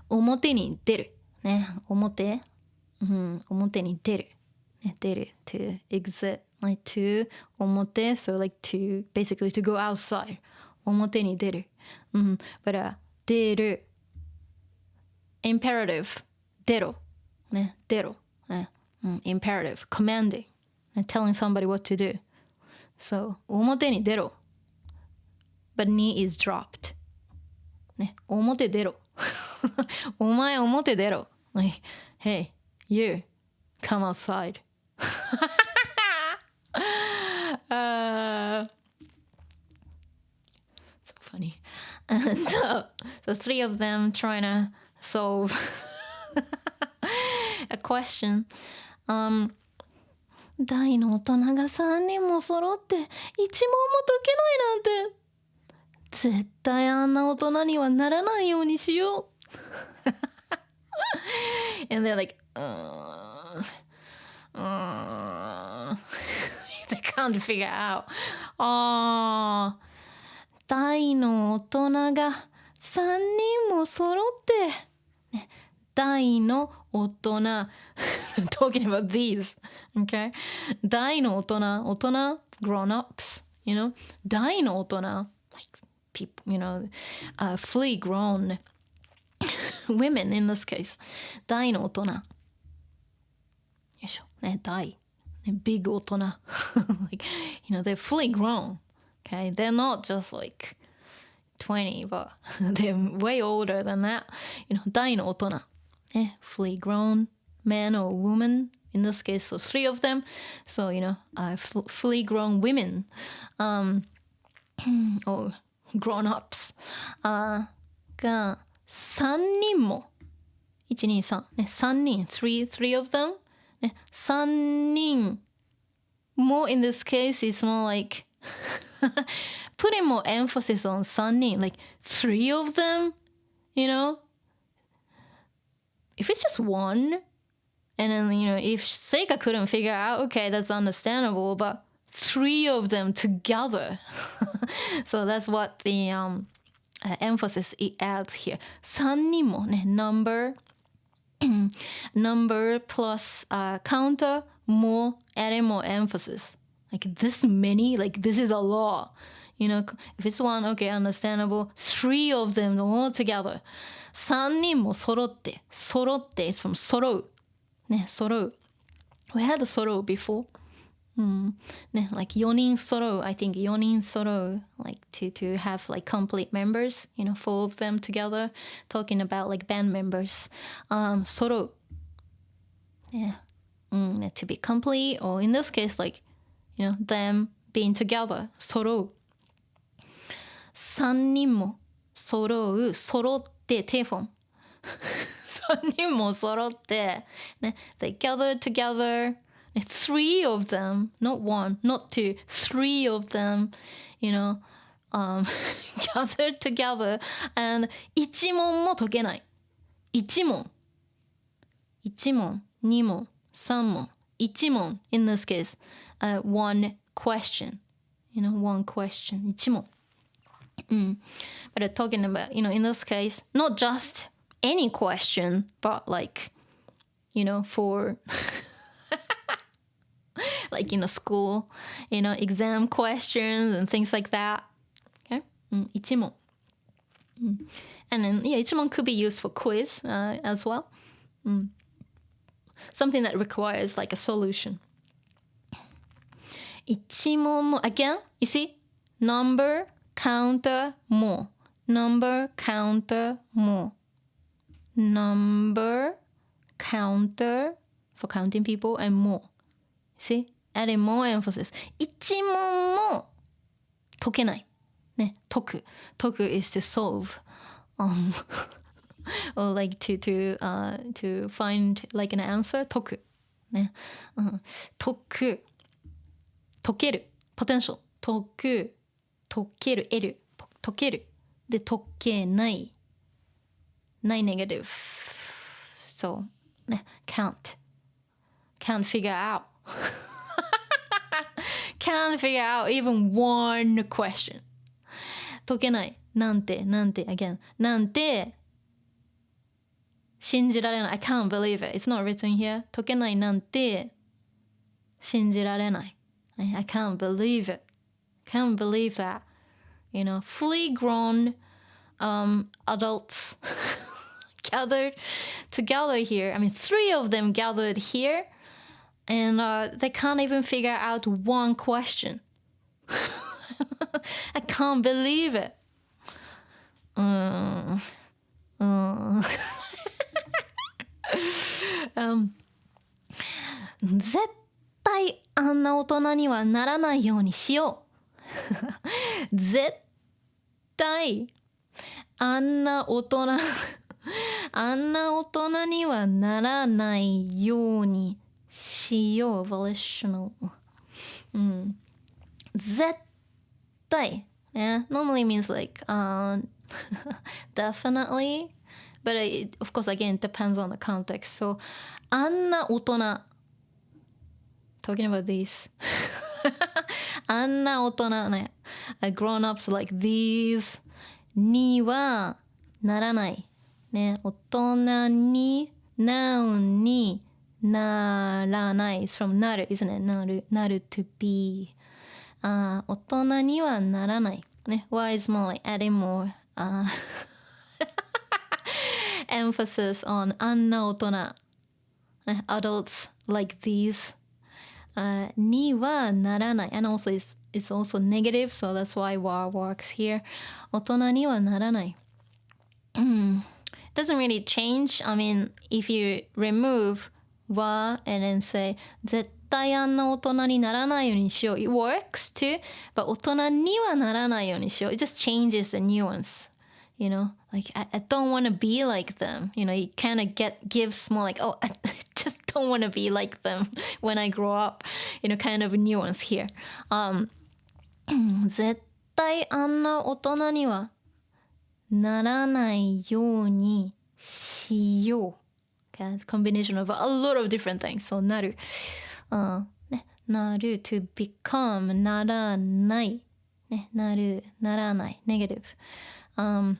表に出るね、表。表に出る。出る to exit, like to 表 so like to basically to go outside. 表に出る。but 出る imperative 出ろね、出ろね、imperative commanding, telling somebody what to do. So 表に出ろ but knee is dropped. ね、表出ろ。お前表出ろ。like hey, you come outside. So funny. And so three of them trying to solve a question. 大の大人が3人も揃って1問も解けないなんて絶対あんな大人にはならないようにしよう。And they're like, they can't figure out. 大の大人が3人も揃って、ね、大の大人talking about these, okay? 大の大人 grown-ups, 大の大人 like people, fully grown women in this case. 大の大人。よいしょ。ね、大。ね、big 大人。like, they're fully grown. Okay? They're not just like 20, but they're way older than that. 大の大人。ね、fully grown man or woman. In this case, so 3 of them. So, fully grown women. Or grown-ups. が、3人も123ね3人 three of them ね3人も in this case is more like putting more emphasis on 3人 like 3 of them, if it's just one and then if Seika couldn't figure out, okay, that's understandable, but 3 of them together. So that's what the emphasis it adds here. 3人もね number plus counter more adding more emphasis. Like this many, like this is a lot. If it's one, okay, understandable. 3 of them all together. 3人も揃って is from 揃うね揃う We had 揃う before. Like 4人揃う I think 4人揃う like to have like complete members, 4 of them together talking about like band members. 揃う yeah. To be complete, or in this case like them being together 揃う3人も揃う、揃ってテフォン。3人も揃って、ね、they gathered together, ね、3 of them, not 1, not 2, 3 of them, you know, gathered together, and 1問も解けない。1問、2問、3問、1問 in this case, one question, you know, one question, 1問。But talking about, you know, in this case, not just any question, but like, you know, for like, you know, school, you know, exam questions and things like that. Okay? 1問。And then, yeah, 1問 could be used for quiz as well. Something that requires like a solution. 1問も again, you see, number, counter, more. Number, counter, more. Number, counter for counting people, and more. See? Adding more emphasis. 1問も解けない。ね、解く。解く is to solve. Or like to find like an answer. 解く。ね。解く。解ける。potential. 解く。解ける。得る。解ける。で、解けない。ない negative. So, ね。can't. Can't figure out. Can't figure out even one question. 解けない。なんて、again. なんて、信じられない。I can't believe it. It's not written here. 解けないなんて、信じられない。I can't believe it. Can't believe that. You know, fully grown adults gathered together here. I mean, 3 of them gathered here. And they can't even figure out one question. I can't believe it. 絶対あんな大人にはならないようにしよう。絶対あんな大人にはならないようにしよう。volitional. 絶対 yeah, normally means like definitely, but it, of course again depends on the context. So あんな大人 talking about these あんな大人ね grown-ups like these にはならないね大人に noun にならない is from なる isn't it なる to be 大人にはならないね why is more like adding more emphasis on あんな大人、ね、adults like these にはならない and also it's also negative so that's why wa works here 大人にはならないdoesn't really change I mean if you remove wa and then say 絶対あんな大人にならないようにしよう it works too but 大人にはならないようにしよう it just changes the nuance you know like I don't want to be like them you know it kind of gives more like oh I just don't want to be like them when I grow up you know kind of nuance here 絶対あんな大人にはならないようにしよう okay? Combination of a lot of different things so なるね、なる to become ならない、ね、なるならない negative and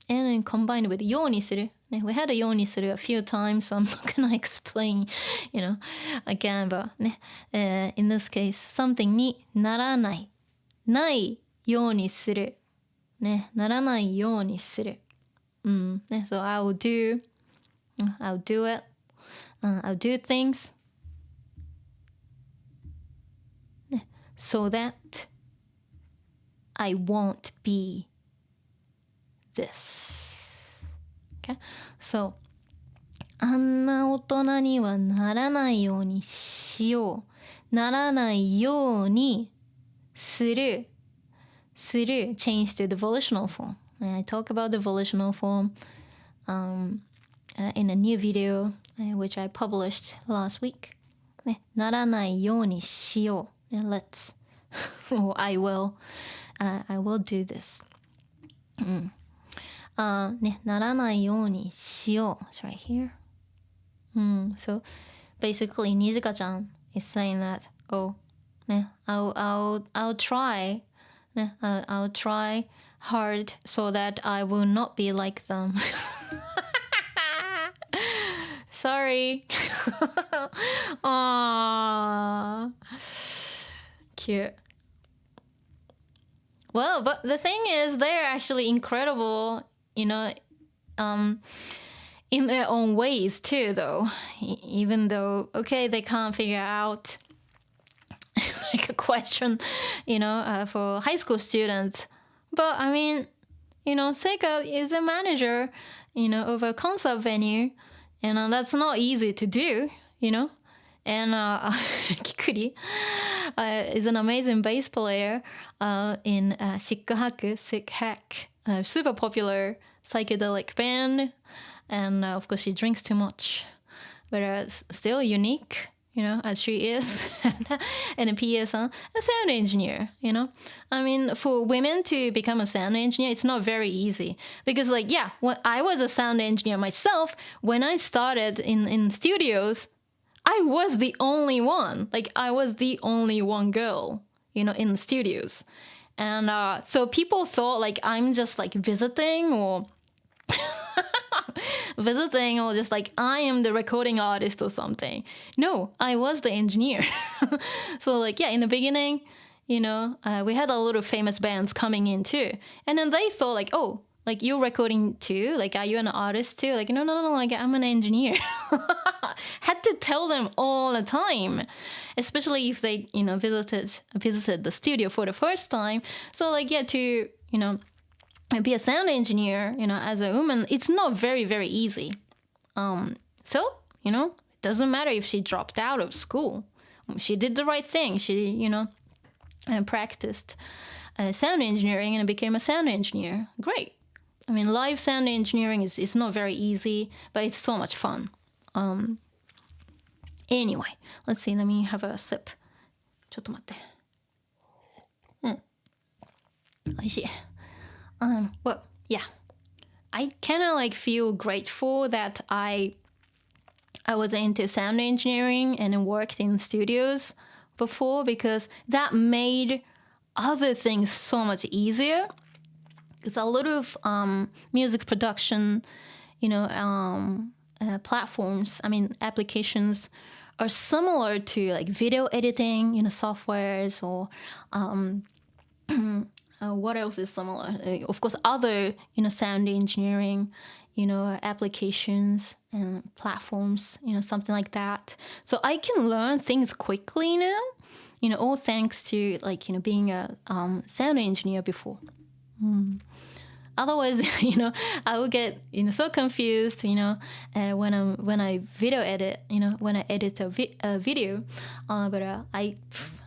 then combined with ようにする、ね、we had a ようにする a few times so I'm not gonna explain you know again but ね、in this case something にならないないようにするね、ならないようにするね、so I'll do it I'll do things so that I won't be this. Okay? So あんな大人にはならないようにしよう。ならないようにする。suru change to the volitional form. And I talk about the volitional form in a new video which I published last week. ね、ならないようにしよう。Let's. or I will do this. ね、ならないようにしよう。It's right here. So basically, Nijika-chan is saying that,ね, I'll try. ね, I'll try hard so that I will not be like them. Sorry. Aww. Cute. Well, but the thing is, they're actually incredible, in their own ways too, though. Even though, okay, they can't figure out like a question, for high school students. But I mean, Seika is a manager, of a concert venue, and that's not easy to do, And Kikuri is an amazing bass player in Shikkahaku, Sick Hack, a super popular psychedelic band. And of course, she drinks too much, but still unique, as she is. And a PA-san, a sound engineer, I mean, for women to become a sound engineer, it's not very easy. Because, when I was a sound engineer myself, when I started in studios, I was the only one. I was the only one girl, in the studios. And so people thought, I'm just, visiting or... visiting or just I am the recording artist or something. No, I was the engineer. So in the beginning, we had a lot of famous bands coming in too. And then they thought you're recording too? Are you an artist too? No, I'm an engineer. Had to tell them all the time, especially if they, visited the studio for the first time. So to, be a sound engineer, as a woman, it's not very, very easy. So, it doesn't matter if she dropped out of school. She did the right thing. She, practiced sound engineering and became a sound engineer. Great. I mean, live sound engineering is not very easy, but it's so much fun. Anyway, let's see. Let me have a sip. ちょっと待って。美味しい。Well, yeah. I kind of feel grateful that I was into sound engineering and worked in studios before, because that made other things so much easier. Because a lot of music production, platforms, applications are similar to video editing, softwares or what else is similar? Of course, other, sound engineering, applications and platforms, something like that. So I can learn things quickly now, all thanks to being a sound engineer before. Otherwise, I would get, so confused, when I video edit, when I edit a video. But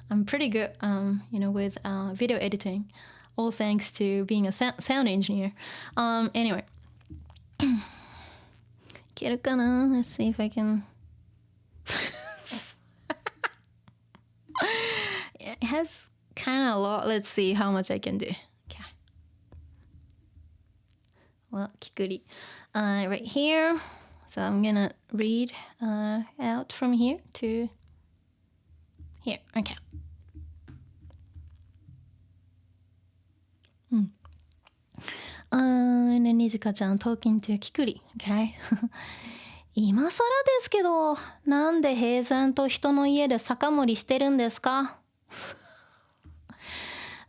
I'm pretty good, with video editing. All thanks to being a sound engineer. Anyway. いけるかな? Let's see if I can. It has kind of a lot. Let's see how much I can do. Okay. Well, Kikuri. Right here. So I'm gonna read out from here to here. Okay. Nijika-chan talking to Kikuri. Okay. 今更ですけど、なんで平然と人の家で酒盛りしてるんですか？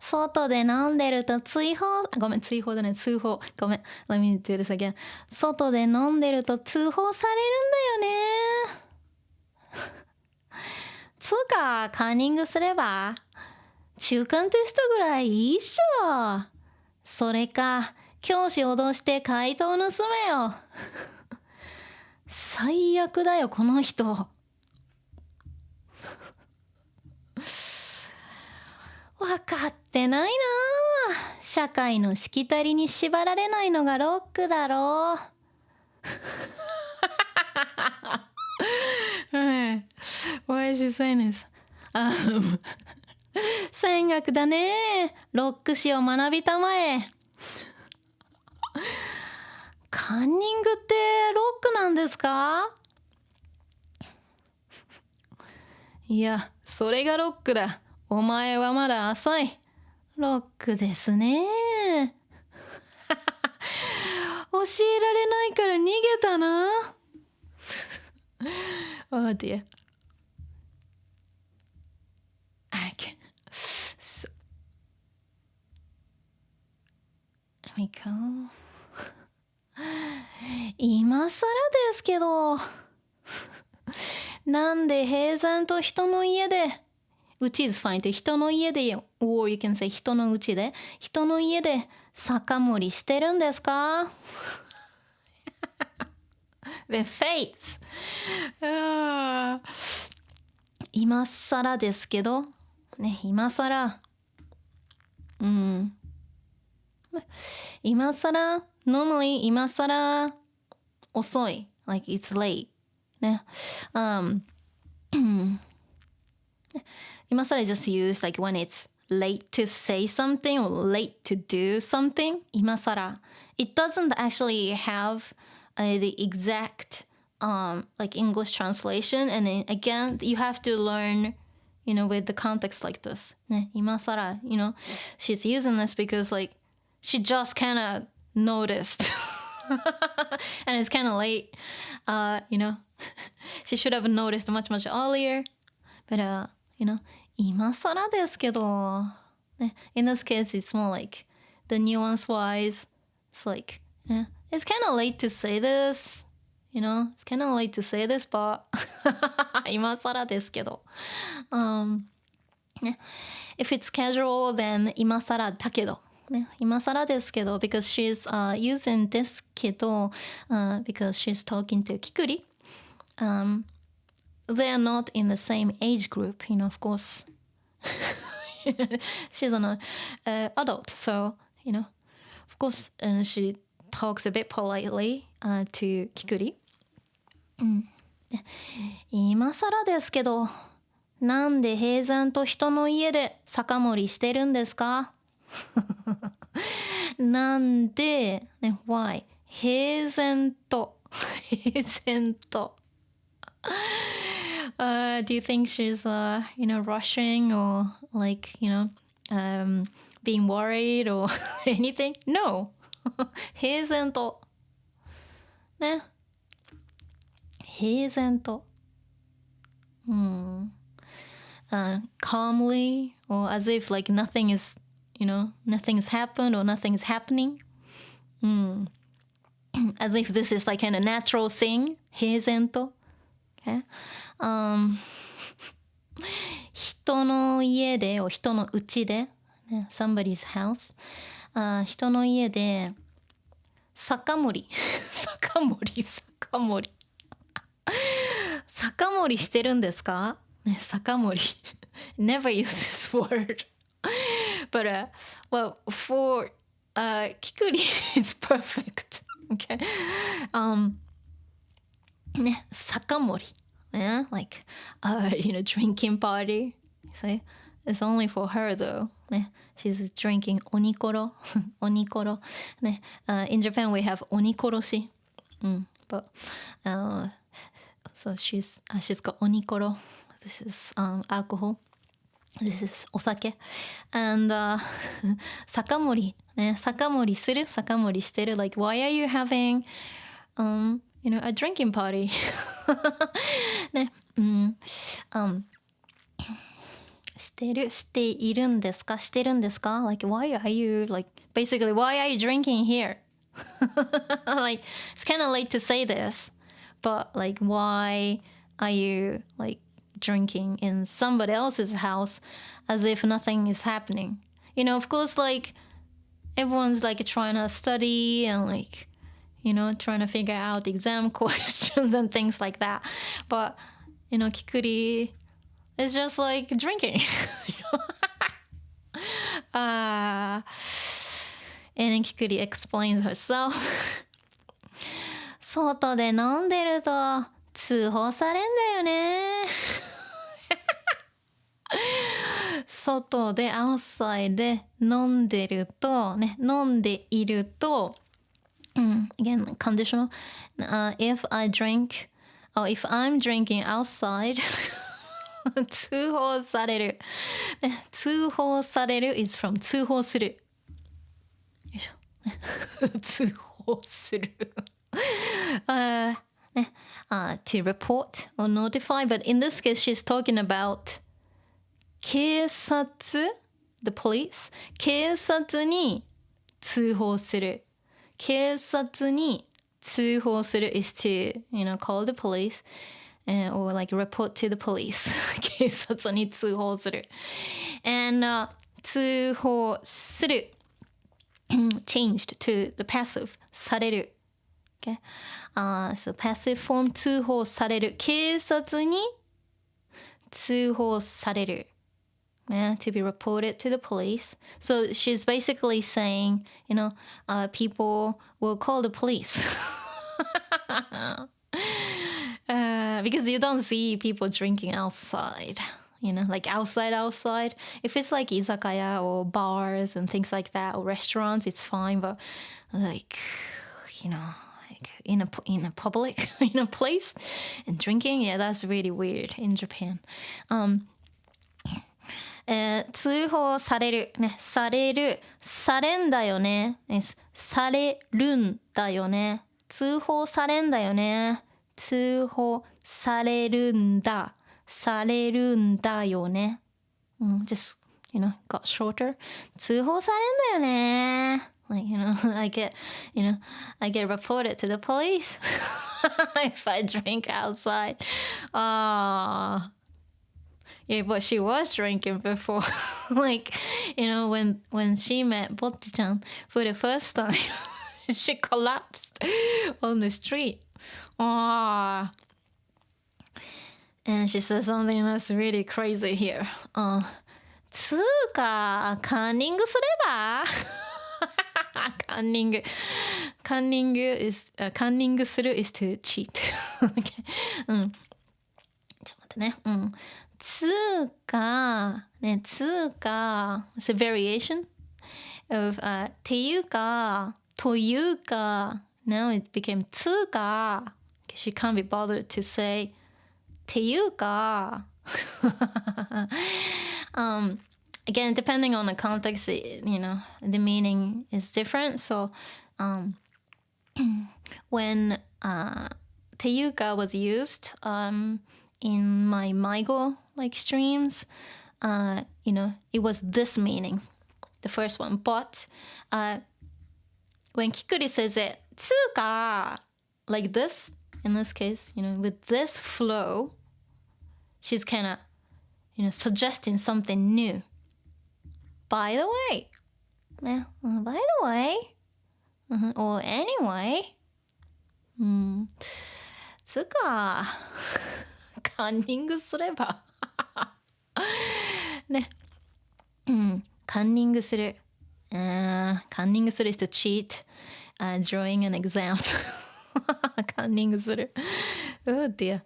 外で飲んでると追放だね、通報。ごめん。Let me do this again. 外で飲んでると通報されるんだよね。つうか、カンニングすれば、中間テストぐらいいいっしょ。それか、教師脅して回答盗めよ。最悪だよ、この人。わかってないな。社会のしきたりに縛られないのがロックだろう。Why is she saying this? 戦学だね。ロック史を学びたまえ。カンニングってロックなんですか？いや、それがロックだ。お前はまだ浅い。ロックですね。教えられないから逃げたな。Oh dear. Okay. So, let me go. 今更ですけど、なんで平然と人の家で、which is fine って人の家で、or you can say 人の家で、人の家で酒盛りしてるんですか？ The fates. 今更ですけど、ね、今更。今更、normally 今更遅い。Like it's late. ね。今更 just used like when it's late to say something or late to do something. 今更. It doesn't actually have the exact like English translation, and then again you have to learn, you know, with the context like this. ね、今更, you know, she's using this because like she just kind of noticed. And it's kind of late, you know. She should have noticed much earlier, but you know, 今更ですけど、ね、in this case it's more like the nuance wise, it's like, yeah, it's kind of late to say this, you know, it's kind of late to say this, but 今更ですけど、ね、if it's casual then 今更だけど、ね、今更ですけど because she's using ですけど、because she's talking to Kikuri, they are not in the same age group, you know, of course. She's an adult, so, you know, of course, she talks a bit politely to Kikuri. 今更ですけど、なんで平然と人の家で酒盛りしてるんですか？なんで、ね、why? 平然と。平然と。Do you think she's, you know, rushing or like, you know, being worried or anything? No. 平然と。ね。平然と。calmly or as if like nothing is, you know, nothing has happened or nothing is happening. As if this is like kind of natural thing. 平然と。Okay? 人の家で、人の家で、ね、somebody's house、人の家で酒盛り酒盛りしてるんですか？ね、酒盛りnever use this word but well for Kikuri it's perfect. Okay. ね、酒盛り。Yeah, like, you know, drinking party. See? It's only for her though. ね、she's drinking 鬼殺。鬼殺。ね、in Japan we have 鬼殺し。But, so she's got 鬼殺。This is alcohol. This is お酒。And, 酒盛り。ね、酒盛りする？酒盛りしてる。Like, why are you having, you know, a drinking party? ね、しているんですか？してるんですか？ Like, why are you, like, basically, why are you drinking here? Like, it's kind of late to say this, but, like, why are you, like, drinking in somebody else's house as if nothing is happening? You know, of course, like, everyone's, like, trying to study and, like, you know, trying to figure out exam questions and things like that. But, you know, Kikuri is just like drinking. You know? And then Kikuri explains herself. 外で飲んでると通報されんだよね。外で outside で飲んでるとね、飲んでいると、again conditional、if I'm drinking outside 通報される、ね、通報される is from 通報する、よいしょ通報するto report or notify, but in this case she's talking about 警察 the police 警察に通報する、警察に通報する is to call the police or like report to the police 警察に通報する and 通報するchanged to the passive される okay? So passive form 通報される、警察に通報されるto be reported to the police. So she's basically saying, people will call the police. Because you don't see people drinking outside, like outside. If it's like izakaya or bars and things like that, or restaurants, it's fine. But like, like in a public, in a place and drinking, yeah, that's really weird in Japan. 通報される、ね、される、されんだよね、されるんだよね、通報されんだよね、通報されるんだ、されるんだよね。just, got shorter. 通報されんだよね。Like, I get reported to the police if I drink outside. Yeah, but she was drinking before. Like, when she met Bocchi-chan for the first time, she collapsed on the street. And she said something that's really crazy here. つうか、カンニングすればカンニング is カンニングする is to cheat. Okay. ちょっと待ってね。つうか、ね、つうか it's a variation of ていうか、というか now it became つうか she can't be bothered to say ていうかagain depending on the context the meaning is different, so when ていうか was used in my Maigo like streams, it was this meaning, the first one. But when Kikuri says it, つうか like this, in this case, with this flow, she's kind of, suggesting something new. By the way, or anyway, つうかカンニングすればね、カンニングする、カンニングする is to cheat, drawing an exam. カンニングする oh dear.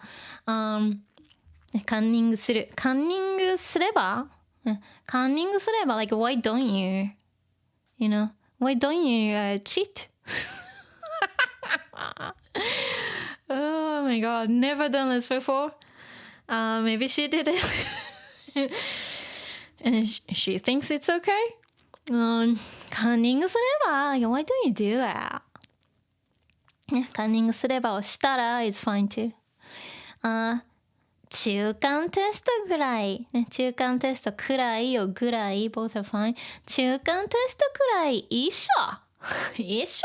カンニングする、カンニングすれば、カンニングすれば like why don't you, why don't you cheat? Oh my god, never done this before. Maybe she did it. And she thinks it's okay. カンニングすれば why don't you do that? カンニングすればをしたら is fine too. 中間テストぐらい、中間テストくらいをぐらい both are fine. 中間テストくらい一緒一緒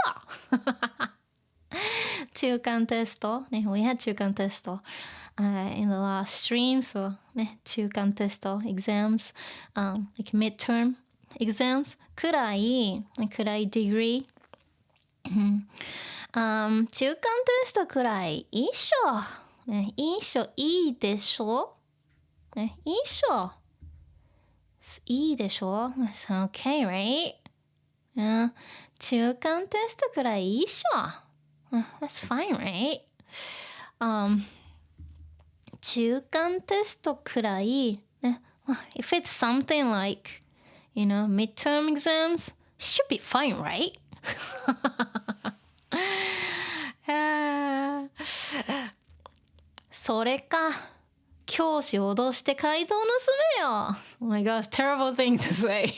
中間テスト、we had 中間テスト、in the last stream, so 中間テスト exams, like midterm exams くらい degree、中間テストくらい一緒、一緒いいでしょ、一緒いいでしょ That's okay, right? 中間テストくらいいいっしょ That's fine, right? 中間テストくらい、ね、if it's something like, midterm exams, it should be fine, right? それか。教師脅して回答盗めよ Oh my gosh, terrible thing to say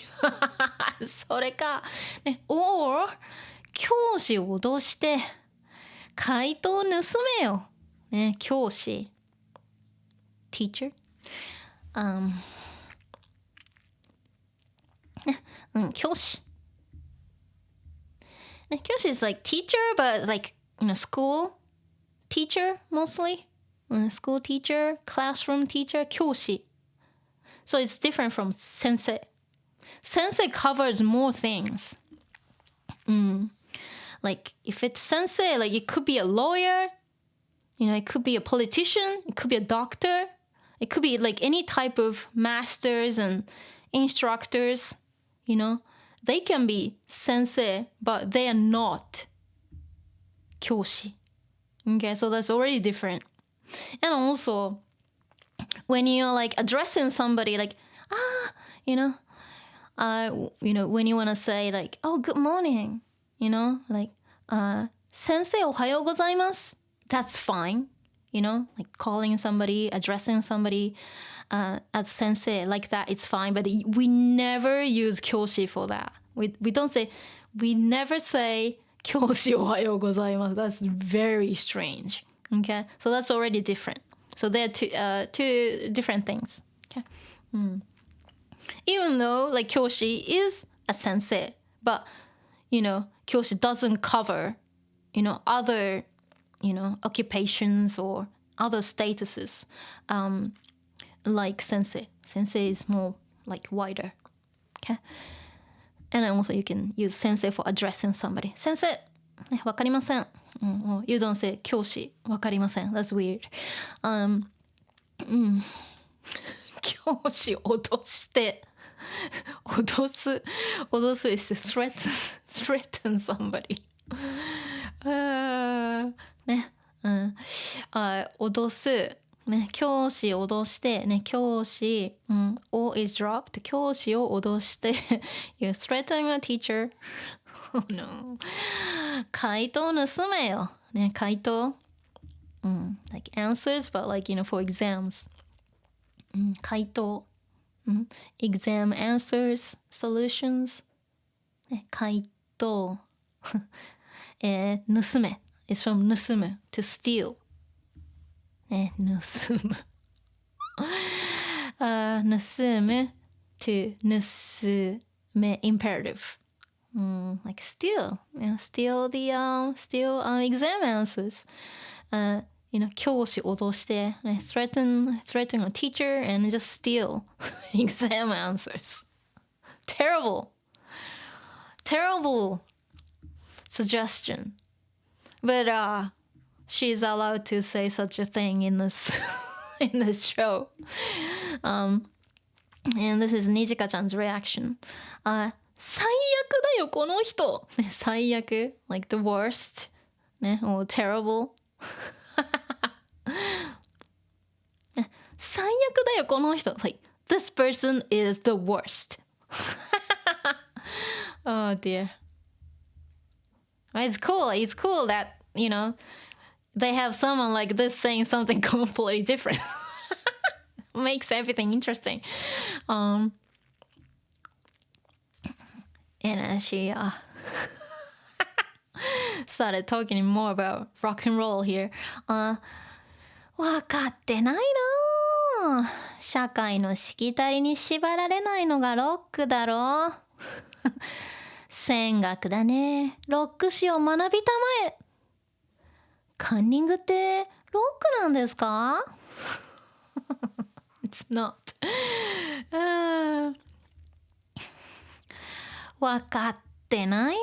それか、ね、or 教師脅して回答盗めよ、ね、教師 teacher 教師、ね、教師 is like teacher but like school teacher mostly school teacher, classroom teacher, 教師. So it's different from sensei. Sensei covers more things. Like if it's sensei, like it could be a lawyer, it could be a politician, it could be a doctor, it could be like any type of masters and instructors, they can be sensei, but they are not 教師. Okay, so that's already different. And also, when you're like addressing somebody, like, when you want to say like, oh, good morning, like, sensei ohayou gozaimasu, that's fine, like calling somebody, addressing somebody as sensei, like that, it's fine. But we never use kyoshi for that. We never say kyoshi ohayou gozaimasu. That's very strange. Okay, so that's already different. So they're two different things. Okay, even though like kyoshi is a sensei, but kyoshi doesn't cover other occupations or other statuses like sensei. Sensei is more like wider. Okay, and then also you can use sensei for addressing somebody. Sensei, わかりません。You don't say 教師わかりません。That's weird. 教師脅して脅す is to threaten somebody. ね、脅すね、教師脅してね、教師、O is dropped. 教師を脅して You threaten a teacher. Oh no. 回答盗めよ。ね、回答。like answers, but like, for exams. 回答。exam answers, solutions. ね、回答。盗め is from 盗む to steal. ね、盗む。盗む to 盗め imperative. Like steal the exam answers. 教師脅して、threaten a teacher and just steal exam answers. Terrible suggestion. But she's allowed to say such a thing in this in this show. And this is Nijika-chan's reaction. 最悪だよこの人。最悪 like the worst. ね、or terrible. 最悪だよこの人。Like this person is the worst. Oh dear. It's cool that, they have someone like this saying something completely different. Makes everything interesting. And she started talking more about rock and roll here. わかってないな。社会のしきたりに縛られないのがロックだろ。戦学だね。ロック史を学びたまえ。カンニングってロックなんですか？ It's not. わかってないな。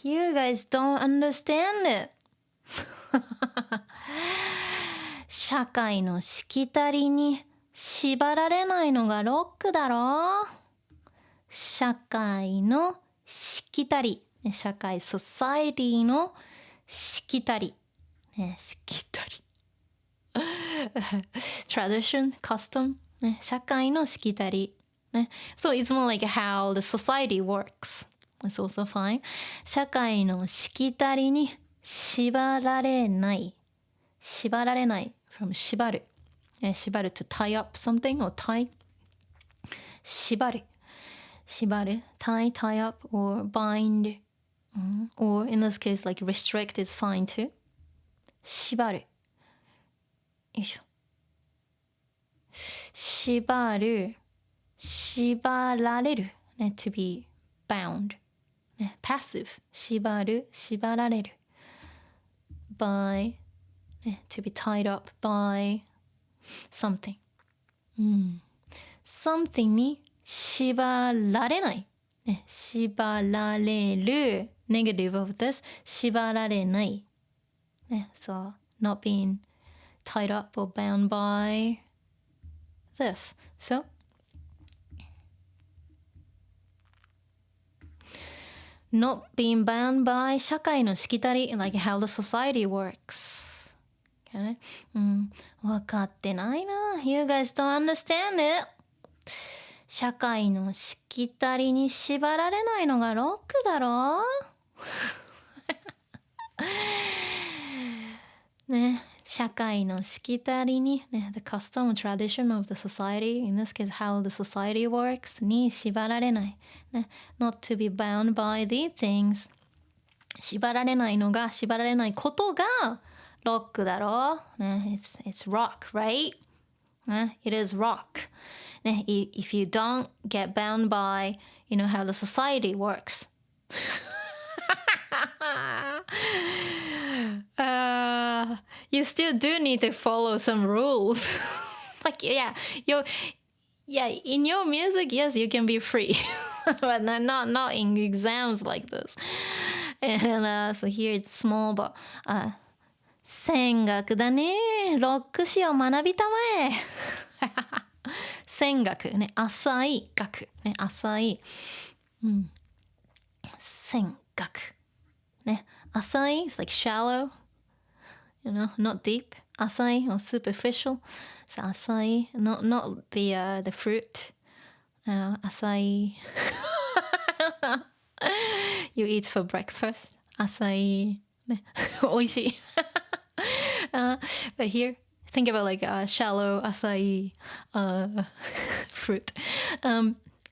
You guys don't understand it. 社会のしきたりに縛られないのがロックだろ。社会のしきたり。社会、society のしきたり。しきたり。tradition, custom. 社会のしきたり。So it's more like how the society works. That's also fine. 社会のしきたりに縛られない。縛られない from 縛る。縛る to tie up something or tie. 縛る。縛る tie up or bind. Or in this case like restrict is fine too. 縛る。よいしょ。縛る。縛られる。to be bound. passive. 縛る。縛られる。by. to be tied up by something. something に縛られない。縛られる。negative of this. 縛られない。so not being tied up or bound by this. So not being bound by 社会のしきたり like how the society works. Okay? 分かってないな。You guys don't understand it. 社会のしきたりに縛られないのがロックだろ。ね、社会のしきたりに、the custom or tradition of the society, in this case how the society works に縛られない。not to be bound by these things. 縛られないのが、縛られないことがロックだろ。it's rock, right? it is rock. if you don't get bound by, you know, how the society works. You still do need to follow some rules. like in your music, yes, you can be free, but not in exams like this. And so here it's small, but 戦学だね。ロック史を学びたまえ。戦学ね、浅い学ね、浅い。戦学ね、浅い it's like shallow, you know, not deep. 浅い or superficial. So 浅い not the fruit. 浅いyou eat for breakfast. 浅いね、美味しい。but here, think about like shallow acai fruit.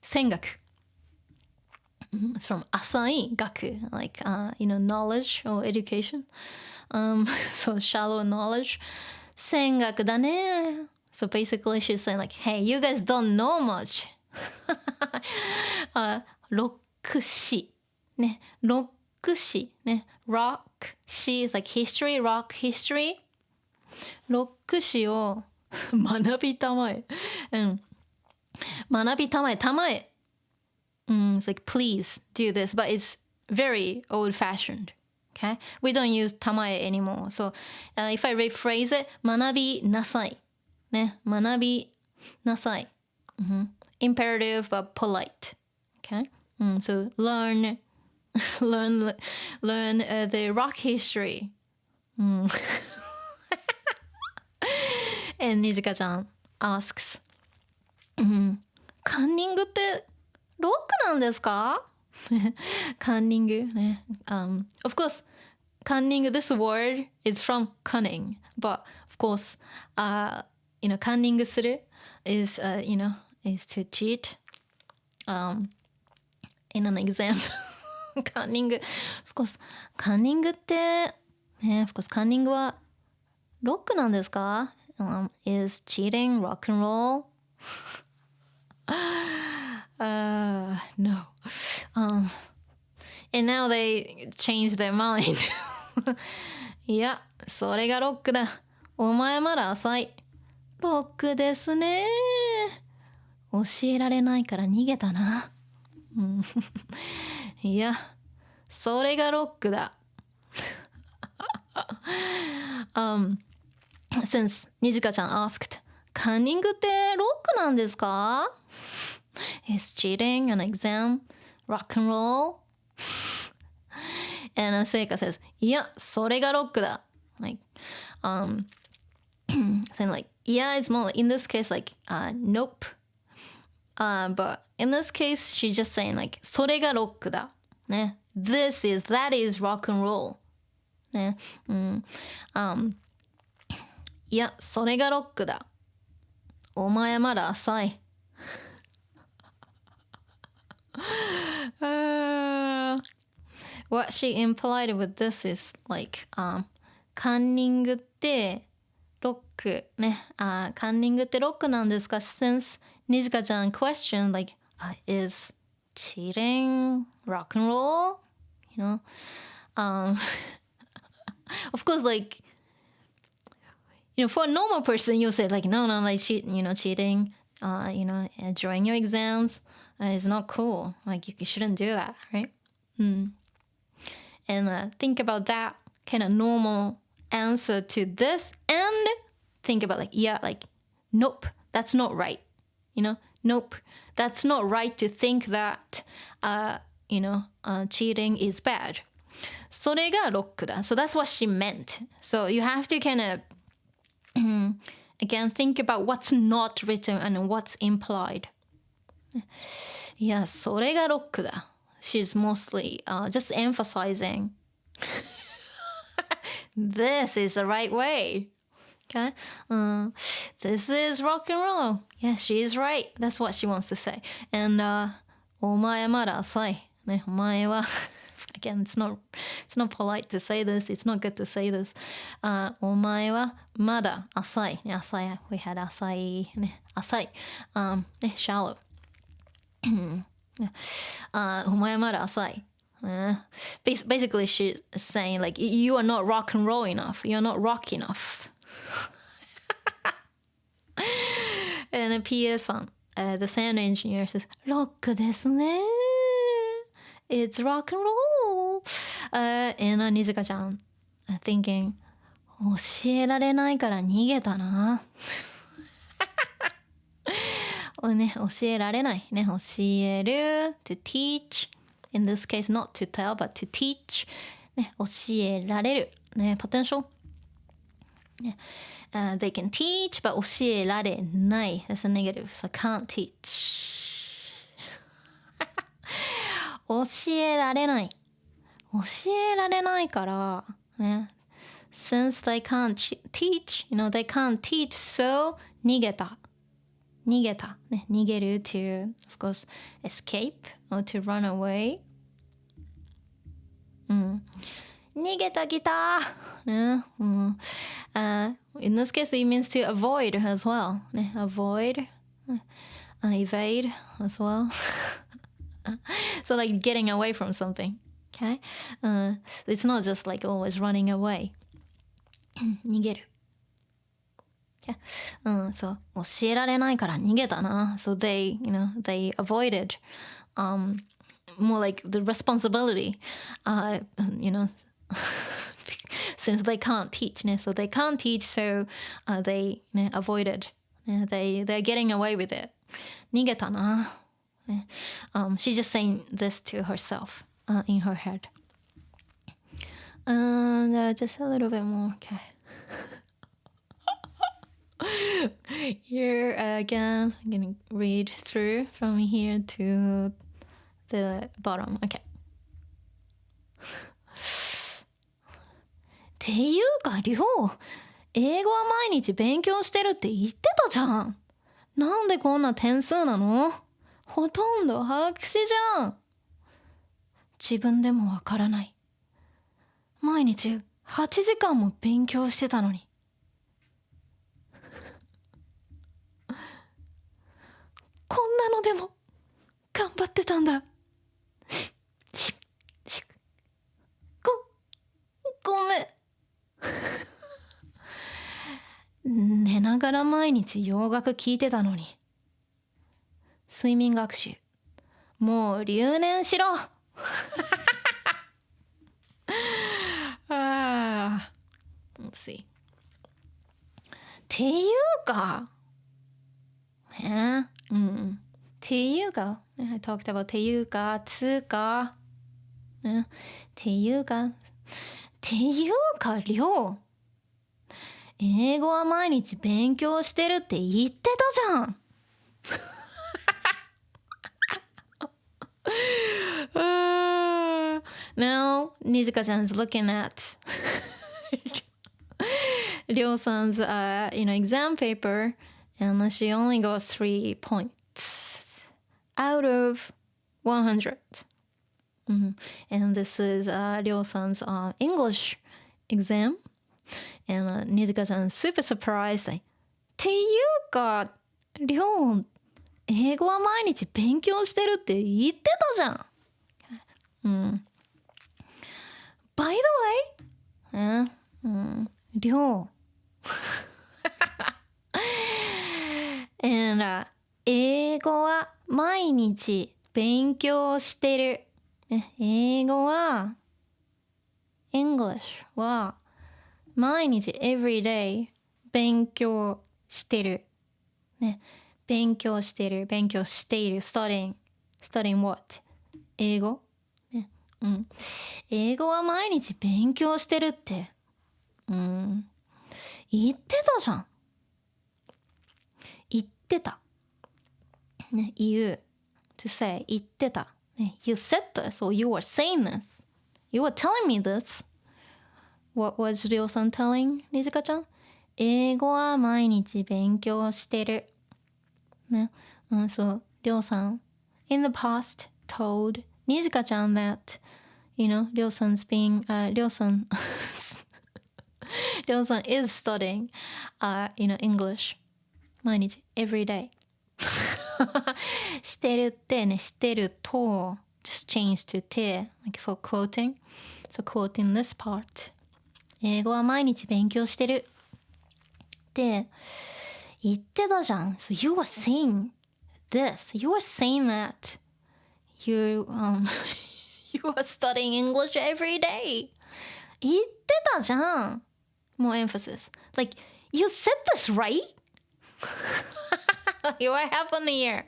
戦学 it's from acai gaku, like you know, knowledge or education. So shallow knowledge. 戦学だね. So basically she's saying like, hey, you guys don't know much. ロック史ね、ロック史ね、rock 史 is like history, rock history. ロック史を学びたまえ。学びたまえ、たまえ。It's like, please do this, but it's very old-fashioned. Okay? We don't use たまえ anymore. So if I rephrase it, 学びなさい。ね、学びなさい。Imperative but polite. Okay? So learn the rock history. And Nijika chan asks, カンニングってロックなんですか？カンニングね。Of course, カンニング this word is from cunning, but of course, you know, カンニングする is, you know, is to cheat in an exam. カンニング of course, カンニングってね、of course, カンニングはロックなんですか？Is cheating rock and roll? No. And now they changed their mind. いや、それがロックだ。お前まだ浅い。ロックですね。教えられないから逃げたな。いや、それがロックだ。Since Nijika-chan asked, カンニングってロックなんですか? Is cheating an exam rock and roll? And Seika says, いや、それがロックだ. Like, saying like, yeah, it's more in this case like, nope. But in this case, she's just saying like, それがロックだ. ね. That is rock and roll. ね. いや、それがロックだ. お前まだ浅い. What she implied with this is like, カンニングってロックね。カンニングってロックなんですか? Since Nijika-chan questioned like, is cheating rock and roll? You know, of course, like, you know, for a normal person, you say like, no, like cheating, during your exams is not cool. Like, you shouldn't do that, right? And think about that kind of normal answer to this, and think about like, yeah, like, nope, that's not right. You know, nope, that's not right to think that, cheating is bad. それがロックだ. So that's what she meant. So you have to kind of, again, think about what's not written and what's implied. いや、それがロックだ. She's mostly just emphasizing this is the right way. Okay? This is rock and roll. Yeah, she's right. That's what she wants to say. And お前まだ浅い。ね、お前はagain, it's not polite to say this. It's not good to say this. お前はまだ浅い。ね、浅い。We had 浅い。ね、浅い。shallow. お前まだ浅い。Basically, she's saying like, you are not rock and roll enough. You're not rock enough. And PA-san, the sound engineer, says, ロックですね。It's rock and roll. And Nijika-chan thinking, 教えられないから逃げたな。ね、教えられない。ね、教える to teach. In this case, not to tell, but to teach. ね、教えられる。ね、potential. ね、they can teach, but 教えられない。That's a negative, so can't teach. 教えられない。教えられないから、ね。Since they can't teach, they can't teach, so 逃げた。逃げた。ね、逃げる to, of course, escape or to run away. 逃げたきた。ね。In this case, it means to avoid as well. ね、avoid, evade as well. So like getting away from something. Okay? It's not just like always running away. 逃げる。そう教えられないから逃げたな。So they avoided more like the responsibility, since they can't teach. So they can't teach, so they avoided. They're getting away with it. 逃げたな。She's just saying this to herself in her head. And just a little bit more. Okay. Here again, I'm gonna read through from here to the bottom. Okay. っていうか、りょう、英語は毎日勉強してるって言ってたじゃん。なんでこんな点数なの？ほとんど白紙じゃん。自分でもわからない。毎日8時間も勉強してたのに。こんなのでも頑張ってたんだ。ごめん。寝ながら毎日洋楽聴いてたのに。睡眠学習。もう留年しろ。Let's see. っていうか、っていうか、I talked about っていうか、つか、っていうか、りょう。英語は毎日勉強してるって言ってたじゃん。Now, Nijika-chan's looking at Ryo-san's, exam paper, and she only got 3 points out of 100. And this is Ryo-san's English exam. And Nijika-chan's super surprised. っていうか、りょう、英語は毎日勉強してるって言ってたじゃん。By the way, りょう。And, 英語は毎日勉強してる。英語は English は毎日 every day 勉強してる。勉強してる。studying what? 英語、英語は毎日勉強してるって、言ってたじゃん。言ってた。言う。to say 言ってた。You said this, or you were saying this. You were telling me this. What was Ryo-san telling Nijika-chan? 英語は毎日勉強してる。そう、Ryo-san in the past told Nijika-chan that, Ryo-san's being, Ryo-san is studying, English. 毎日 every day. してるってね、してると just change to て like for quoting. So quoting this part. 英語は毎日勉強してるって言ってたじゃん。So you were saying this. You were saying that you are studying English every day. 言ってたじゃん。More emphasis. Like, you said this, right? What happened here?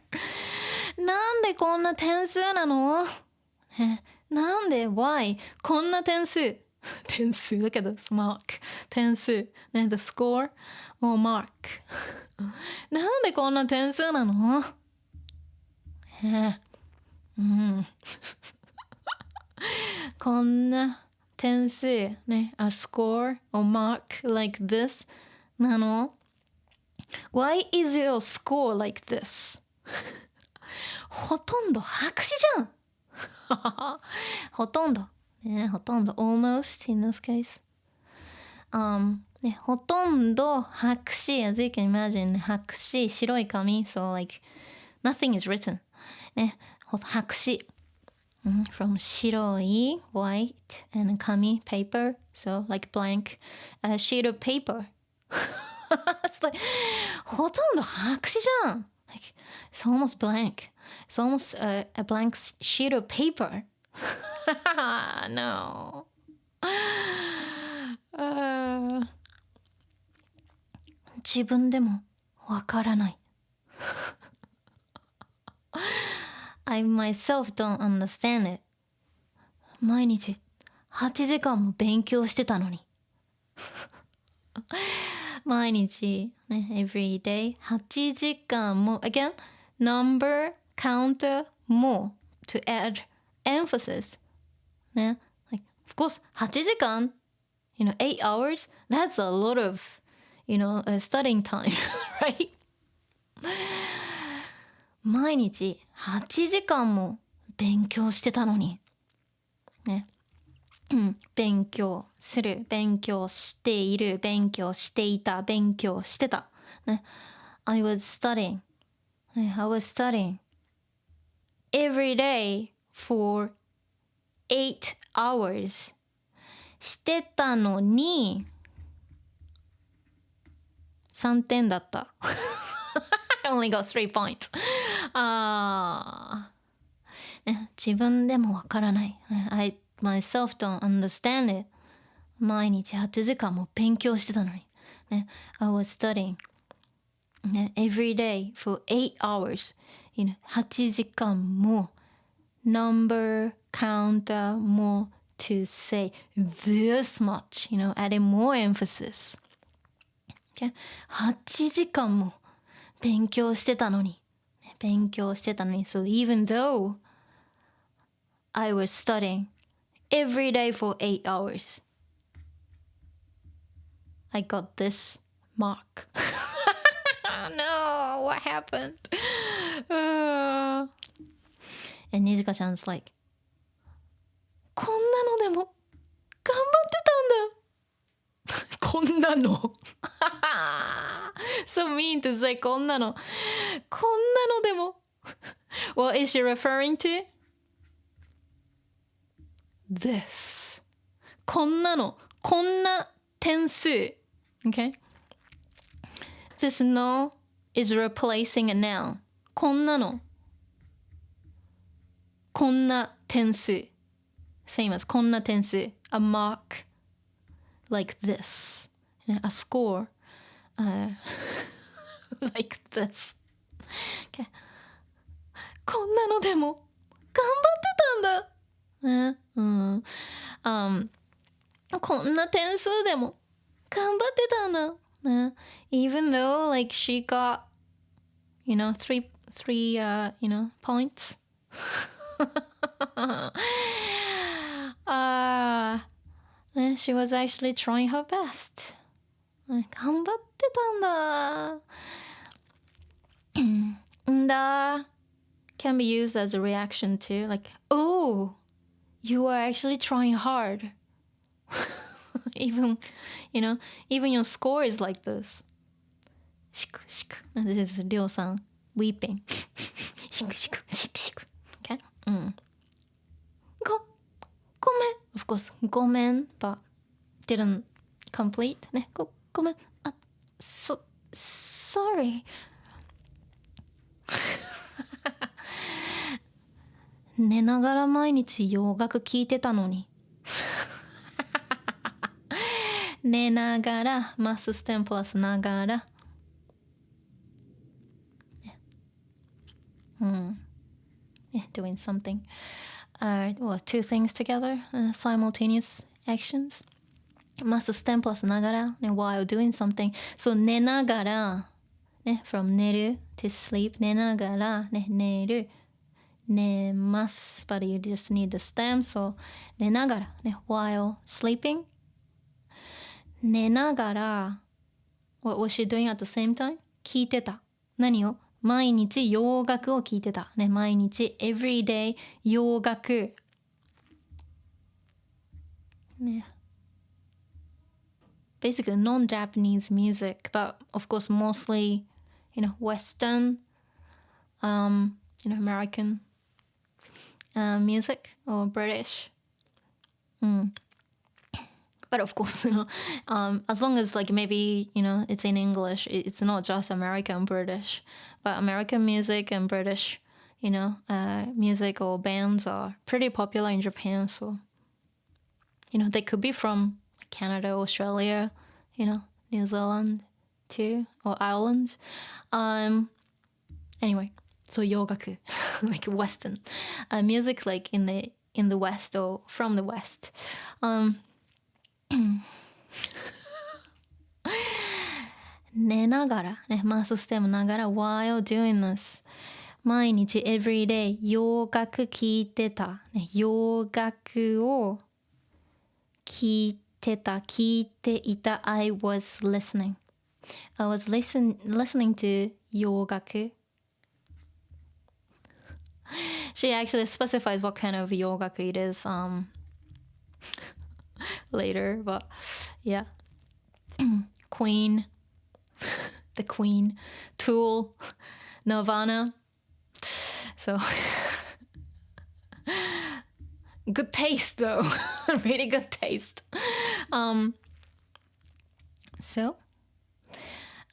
なんでこんな点数なの？なんで why こんな点数だけど mark 点数ね the score or mark なんでこんな点数なの？こんな点数ね a score or mark like this なの？ Why is your score like this? ほとんど白紙じゃんほとんど almost in this case ほとんど白紙 as you can imagine 白紙白い紙 so like nothing is written 白紙from 白い white and 紙 paper so like blank sheet of paper It's like ほとんど白紙じゃん like it's almost blank it's almost a blank sheet of paper no 自分でもわからないI myself don't understand it 毎日8時間も勉強してたのに毎日、every day 8時間も again number counter more to add emphasis like of course 8時間 8 hours that's a lot of studying time right 毎日8時間も勉強してたのに勉強する勉強している勉強していた勉強してたI was studying every day for 8 hours してたのに3点だったI only got 3 points 自分でもわからない I myself don't understand it 毎日8時間も勉強してたのにI was studying ね、every day for 8 hours. 8時間も number counter more to say this much, adding more emphasis. Okay? 8時間も勉強してたのに。So even though I was studying every day for 8 hours, I got this mark. No, what happened? And Nijika-chan's like, こんなのでも頑張ってたんだ。こんなの。So mean to say こんなの。こんなのでも。What is she referring to? This. こんなの。こんな点数。Okay? This no is replacing a noun. こんなの。こんな点数。Same as こんな点数。A mark like this. A score like this. Okay. こんなのでも頑張ってたんだ。こんな点数でも頑張ってたんだ。Even though like she got, three points. She was actually trying her best. 頑張ってたんだ。んだ can be used as a reaction too. Like, oh, you are actually trying hard. Even your score is like this. しくしく。This is Ryo-san weeping. しくしくしくしく。Okay? ごめん。Of course, ごめん but didn't complete. ね、ごめん。Sorry. 寝ながら毎日洋楽聴いてたのに。寝ながら、マスステムプラスながら。Doing something. Two things together, simultaneous actions. マスステムプラスながら、while doing something. So 寝ながら、from 寝る to sleep. 寝ながら、寝る。寝ます。But you just need the stem. So 寝ながら、while sleeping. 寝ながら What was she doing at the same time? 聞いてた。何を毎日洋楽を聞いてた。毎日 everyday 洋楽。Basically non-Japanese music, but of course mostly, Western, American music or British. But of course, as long as like maybe, it's in English, it's not just American, British. But American music and British, music or bands are pretty popular in Japan. So, they could be from Canada, Australia, New Zealand too, or Ireland. Anyway, so yogaku, like Western music, like in the West or from the West. 寝ながらマウスステムながら while doing this 毎日 everyday 洋楽聴いてた、洋楽を聴いていた I was listening to 洋楽 She actually specifies what kind of 洋楽 it is later, but yeah. Queen, the Queen, Tool, Nirvana. So good taste though. Really good taste. So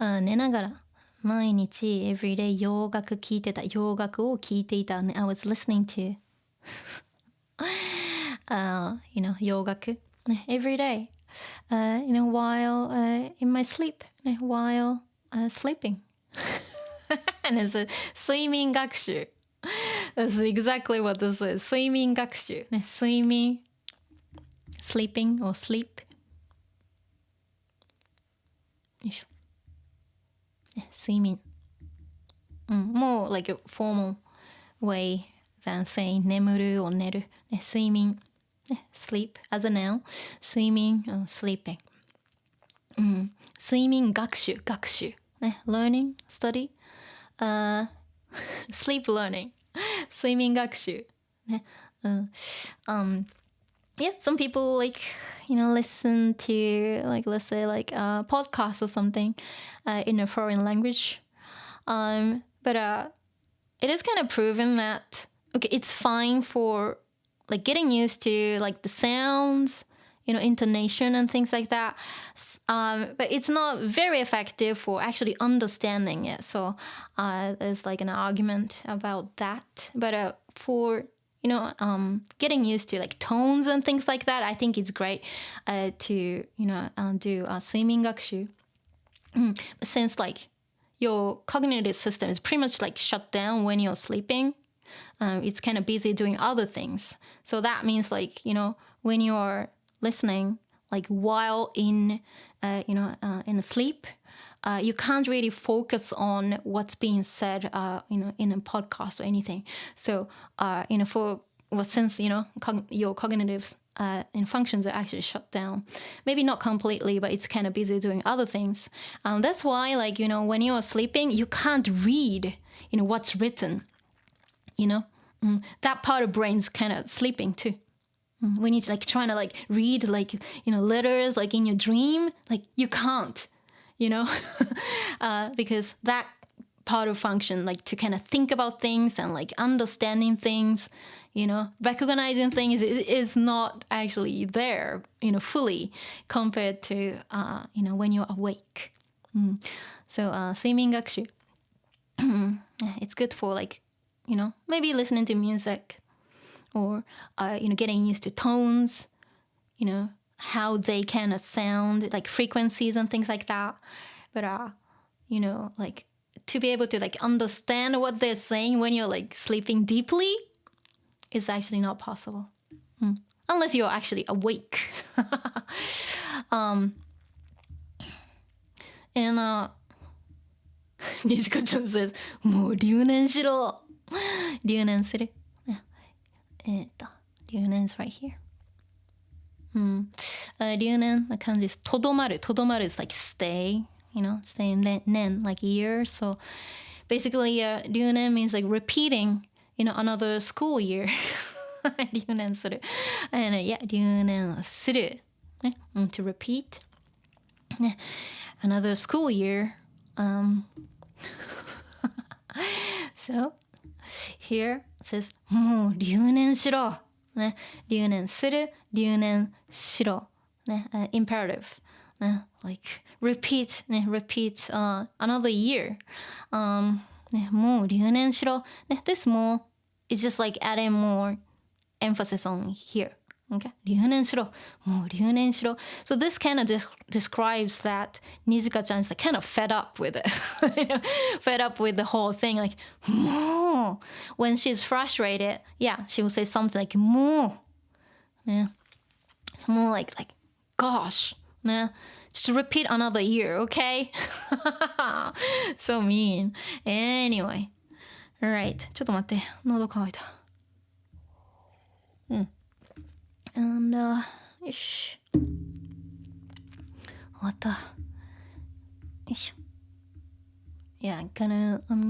寝ながら毎日 everyday 洋楽聴いてた洋楽を聴いていた I was listening to洋楽every day, while in my sleep, while sleeping. and it's a 睡眠学習. That's exactly what this is. 睡眠学習. ね、睡眠 sleeping or sleep. よいしょ。ね、睡眠。more like a formal way than saying 眠る or 寝る。ね、睡眠。ね、sleep as a noun. 睡眠 or sleeping. 睡眠学習、学習。ね、learning, study. Sleep learning. 睡眠学習。ね。Yeah, some people like, listen to like, let's say like a podcast or something in a foreign language. But it is kind of proven that, okay, it's fine for like getting used to like the sounds, intonation and things like that. But it's not very effective for actually understanding it. So there's like an argument about that. But for getting used to like tones and things like that, I think it's great to do 睡眠学習. Since like your cognitive system is pretty much like shut down when you're sleeping, it's kind of busy doing other things. So that means like when you're listening like while in sleep, you can't really focus on what's being said in a podcast or anything. So since your cognitive functions are actually shut down, maybe not completely, but it's kind of busy doing other things. That's why like when you're sleeping, you can't read what's written. That part of brain's kind of sleeping too. When you're like trying to like read like letters like in your dream, like you can't, because that part of function like to kind of think about things and like understanding things, recognizing things is not actually there, fully compared to when you're awake. So 睡眠学習 it's good for like maybe listening to music or getting used to tones, how they kind of sound, like frequencies and things like that. But like to be able to like understand what they're saying when you're like sleeping deeply is actually not possible, unless you're actually awake. And Nijika-chan says もう留年しろ。留年する。留年 is right here. 留年の漢字です。とどまる。とどまる is like stay, stay in 年 like year. So basically 留年 means like repeating, another school year. 留年する。And yeah, 留年する。To repeat. Another school year. So here it says もう留年しろ。留年する、留年しろ。Imperative. Like repeat, repeat another year. もう留年しろ。This more is just like adding more emphasis on here. Okay? 留年しろ。もう留年しろ。So this kind of describes that Nijika-chan is like kind of fed up with it. Fed up with the whole thing. Like, もう. When she's frustrated, yeah, she will say something like, もう. Yeah. It's more like, gosh. Yeah. Just repeat another year, okay? So mean. Anyway. Alright. ちょっと待って。喉乾いた。And, よし。終わった。よいしょ。Yeah, I'm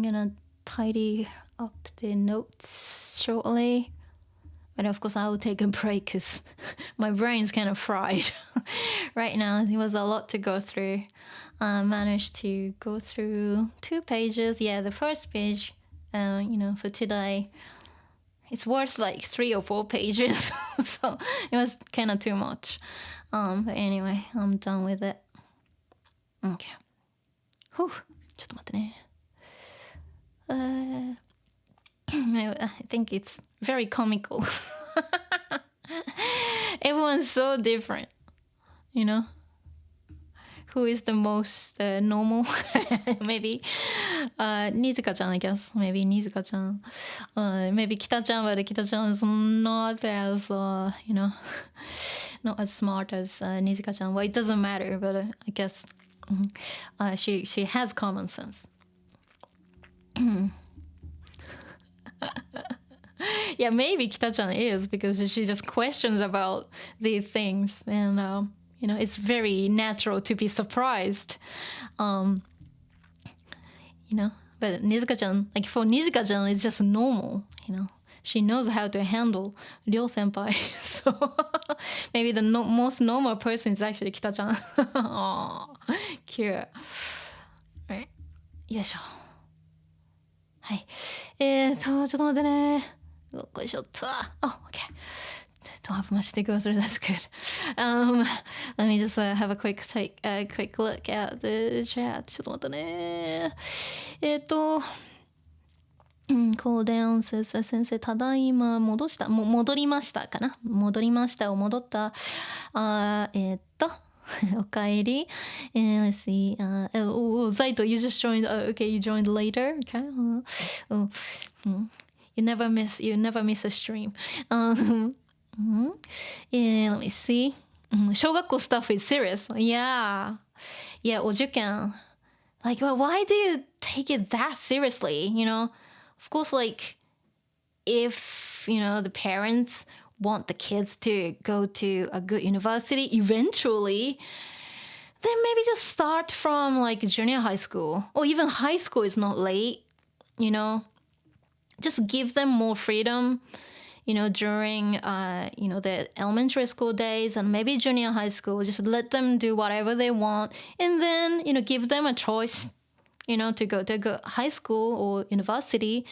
gonna tidy up the notes shortly. But of course I will take a break because my brain's kind of fried right now. It was a lot to go through. I managed to go through 2 pages. Yeah, the first page, for today, it's worth like 3 or 4 pages. So it was kind of too much. But anyway, I'm done with it. Okay. Whew. ちょっと待ってね。I think it's very comical. Everyone's so different, Who who is the most normal? Maybe Nijika-chan, I guess. Maybe Nijika-chan. Maybe Kita-chan, but Kita-chan is not as, not as smart as Nijika-chan. Well, it doesn't matter, but I guess she has common sense. Yeah, maybe Kita-chan is, because she just questions about these things, and it's very natural to be surprised. But Nijika-chan, like for Nijika-chan, it's just normal. She knows how to handle Ryo senpai. So maybe the most normal person is actually Kita-chan. Aww, cute. Right. よいしょ。はい。ちょっと待ってね。よいしょっと。Oh, okay. Don't have much to go through. That's good. Let me just have a quick look at the chat. ちょっと待ってね。Cool down says 先生ただいま戻りましたかな。戻りましたを戻った。おかえり。Let's see. Zaito, you just joined. Okay, you joined later. Okay. You never miss a stream. And let me see. 小学校 stuff is serious. Yeah, お受験. Like, well, why do you take it that seriously? Of course, like, if, the parents want the kids to go to a good university eventually, then maybe just start from, like, junior high school. Or even high school is not late, Just give them more freedom, during, the elementary school days and maybe junior high school. Just let them do whatever they want. And then, give them a choice. To go to a good high school or university,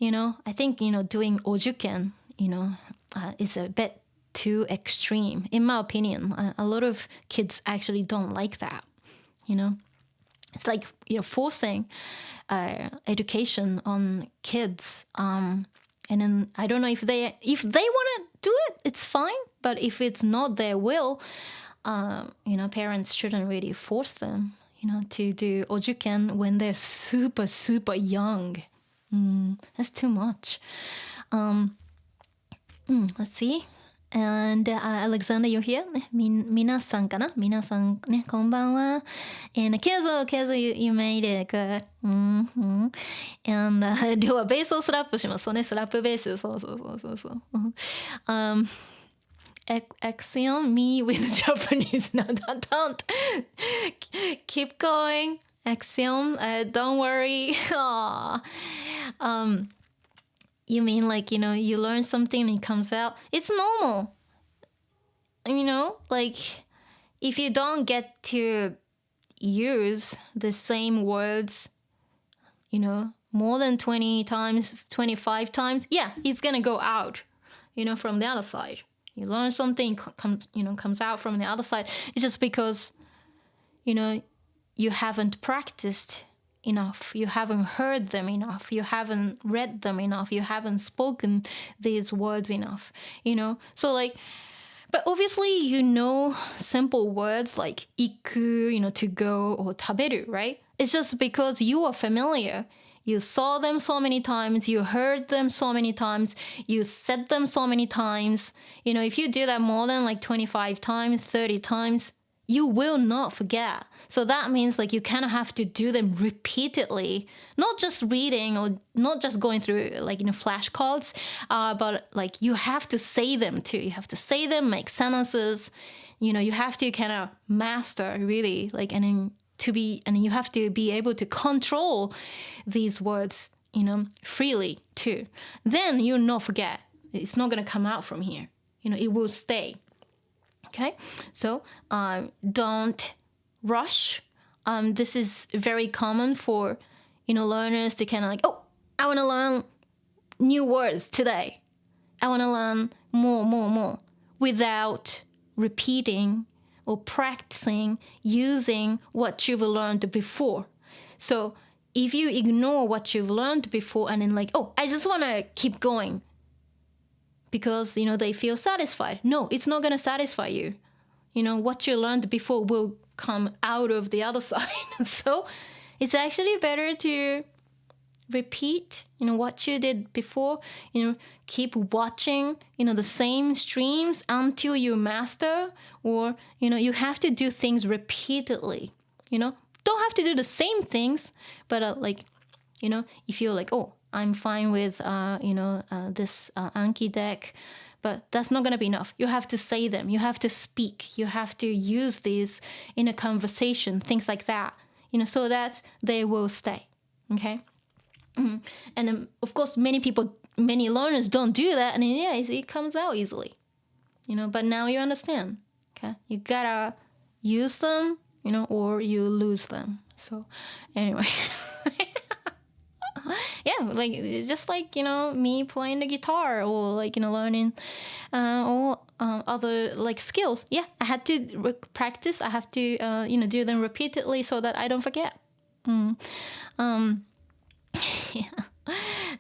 I think, doing ojuken, is a bit too extreme, in my opinion. A lot of kids actually don't like that, It's like, forcing education on kids. And then I don't know if they want to do it, it's fine. But if it's not their will, parents shouldn't really force them. To do ojuken when they're super, super young. That's too much. Let's see. And Alexander, you're here? 皆さんかな皆さんね、こんばんは。And Kezo, you made it. Good. And りょうはベースをスラップします。そうね、スラップベース。そう。Axiom, me with Japanese. No, don't. Keep going. Axiom, don't worry. You mean like, you learn something and it comes out. It's normal. Like, if you don't get to use the same words, more than 20 times, 25 times, yeah, it's gonna go out, from the other side. You learn something, comes out from the other side. It's just because, you haven't practiced enough. You haven't heard them enough. You haven't read them enough. You haven't spoken these words enough, So like, but obviously, simple words like iku, to go, or taberu, right? It's just because you are familiar. You saw them so many times, you heard them so many times, you said them so many times. If you do that more than like 25 times, 30 times, you will not forget. So that means like you kind of have to do them repeatedly, not just reading or not just going through like, flashcards, but like you have to say them too. You have to say them, make sentences, you have to kind of master really, like, and you have to be able to control these words, freely too. Then you'll not forget. It's not going to come out from here. It will stay. Okay? So don't rush. This is very common for, learners to kind of like, oh, I want to learn new words today. I want to learn more, without repeating or practicing using what you've learned before. So if you ignore what you've learned before and then like, oh, I just want to keep going because, they feel satisfied. No, it's not going to satisfy you. What you learned before will come out of the other side. So it's actually better to repeat, what you did before, keep watching, the same streams until you master, or, you have to do things repeatedly, don't have to do the same things, but if you're like, oh, I'm fine with, this Anki deck, but that's not going to be enough. You have to say them. You have to speak. You have to use these in a conversation, things like that, so that they will stay. Okay? And of course, many learners don't do that. And it comes out easily, but now you understand. Okay? You gotta use them, or you lose them. So anyway. Yeah, just like, me playing the guitar, or like, learning all other like skills. Yeah, I had to practice. I have to, do them repeatedly so that I don't forget. Yeah.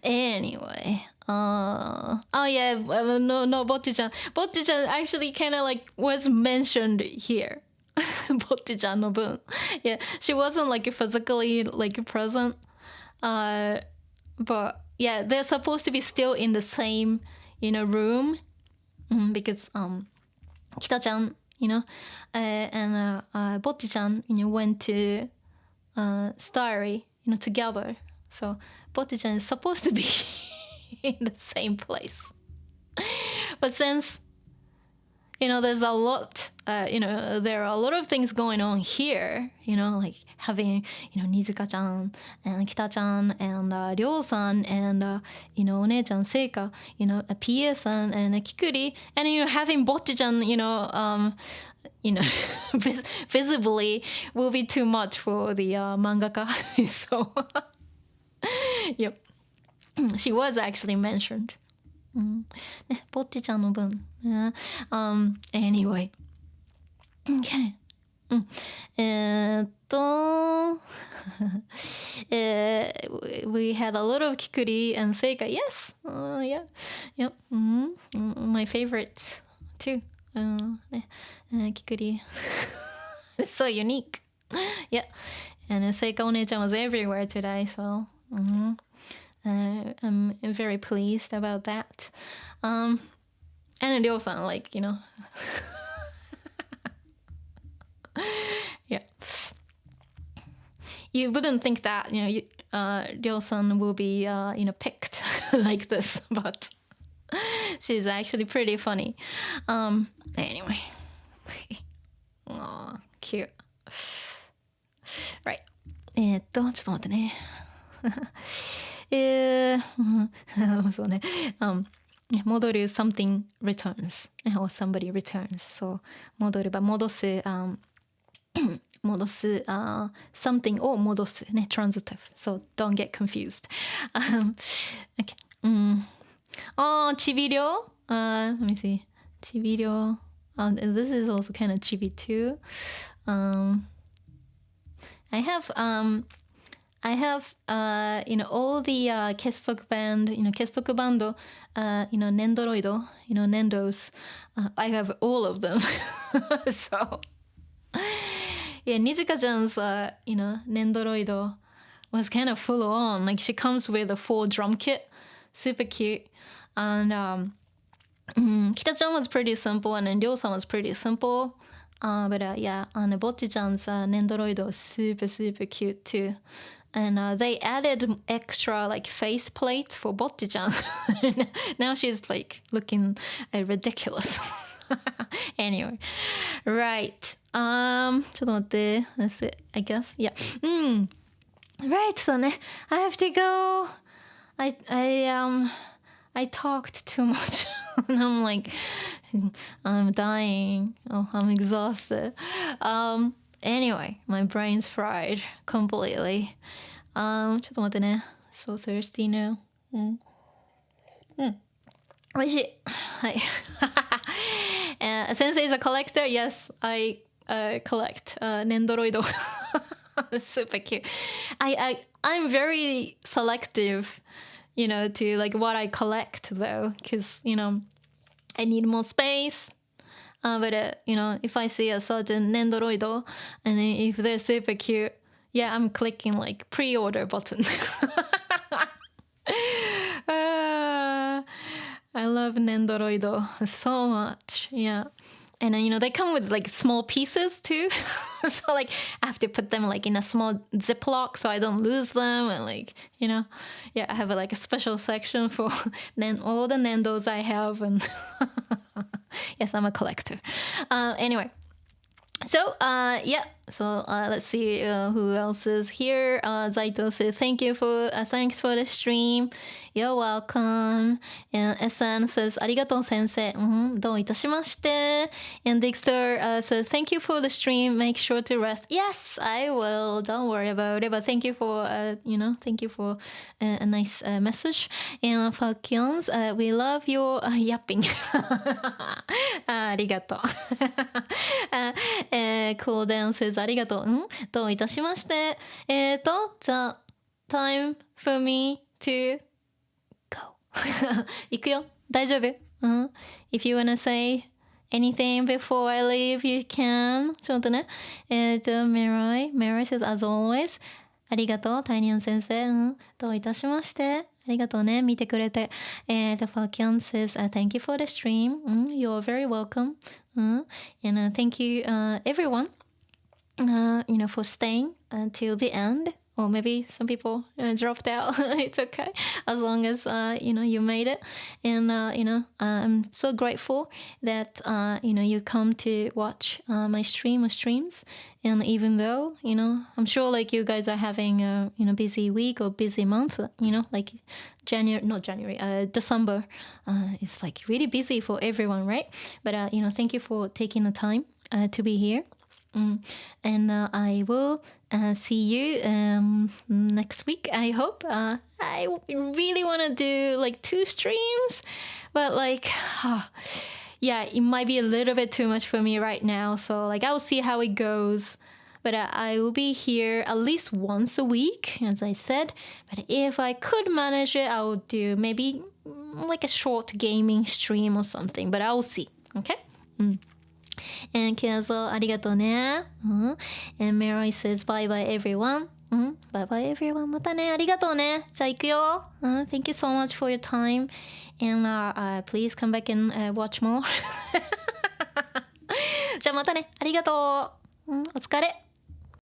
Anyway. No, Bocchi-chan. Bocchi-chan actually kind of like was mentioned here. Bocchi-chan no bun. Yeah, she wasn't like physically like present. But yeah, they're supposed to be still in the same, room, because Kita-chan, and Bocchi-chan, went to Starry, together. So Bocchi-chan is supposed to be in the same place. But since there's a lot, there are a lot of things going on here, like having, Nijika-chan and Kita-chan and Ryo-san and, One-chan Seika, PA-san and Kikuri, and, having Bocchi-chan, visibly will be too much for the mangaka. So, yep. She was actually mentioned. Bocchi-chan no bun. Anyway. Okay. We had a lot of Kikuri and Seika. Yes. Yeah. Yep. My favorite too. Kikuri. It's so unique. Yeah. And Seika One-chan was everywhere today, so I'm very pleased about that. And Ryo-san, like, yeah. You wouldn't think that, Ryo-san will be, picked like this, but she's actually pretty funny. Anyway. Aw, cute. Right. ちょっと待ってね。そうね。戻る something returns or somebody returns. So 戻るば戻す、戻す、something を戻すね transitive. So don't get confused. Okay. Oh, chibi-ryo. Let me see. Chibi-ryo. This is also kind of chibi too. I have all the Kessoku band, Kessoku bando, Nendoroido, Nendos. I have all of them. So, yeah, Nijika-chan's, Nendoroido was kind of full on. Like, she comes with a full drum kit. Super cute. And Kita-chan was pretty simple, and then Ryo-san was pretty simple. But yeah, and Bocchi-chan's Nendoroido is super, super cute too. And they added extra like face plates for Bocchi-chan. Now she's like looking ridiculous. Anyway, right. ちょっと待って. That's it, I guess. Yeah. Right. So ne, I have to go. I talked too much. And I'm like, I'm dying. Oh, I'm exhausted. Anyway, my brain's fried completely. ちょっと待ってね. So thirsty now. おいしい. はい. Sensei is a collector. Yes, I collect Nendoroido. Super cute. I'm very selective, to like what I collect though, because I need more space. But if I see a certain Nendoroid and if they're super cute, yeah, I'm clicking like pre-order button. I love Nendoroid so much. Yeah. And then, they come with like small pieces too. So like I have to put them like in a small Ziploc so I don't lose them. And like, yeah, I have like a special section for all the Nendos I have. And yes, I'm a collector. Anyway. So, let's see who else is here. Zaito says, thanks for the stream. You're welcome. And SN says, ありがとう先生。どういたしまして。And Dixter says, thank you for the stream. Make sure to rest. Yes, I will. Don't worry about it. But thank you for, thank you for a nice message. And Falcons, we love your yapping. ありがとう。Cool down says ありがとう。どういたしまして。じゃあ、time for me to go. 行くよ。大丈夫？If you wanna say anything before I leave, you can. ちょっとね。Mirai says as always. ありがとう、Taenyan先生。どういたしまして。ありがとうね、見てくれて。Falcon says, thank you for the stream. You're very welcome. And thank you, everyone, for staying until the end. Or maybe some people dropped out. It's okay, as long as you made it. And I'm so grateful that you come to watch my streams. And even though I'm sure like you guys are having a busy week or busy month, like December is like really busy for everyone, right? But thank you for taking the time to be here. And I will see you next week, I hope. I really want to do like 2 streams, but like yeah, it might be a little bit too much for me right now, so like I'll see how it goes. But I will be here at least once a week, as I said. But if I could manage it, I would do maybe like a short gaming stream or something, but I'll see. Okay? And Kiazo, ありがとうね。And Mary says, bye bye everyone. Bye bye everyone. またね。ありがとうね。じゃあ行くよ。Thank you so much for your time. And please come back and watch more. じゃあまたね。ありがとう。お疲れ。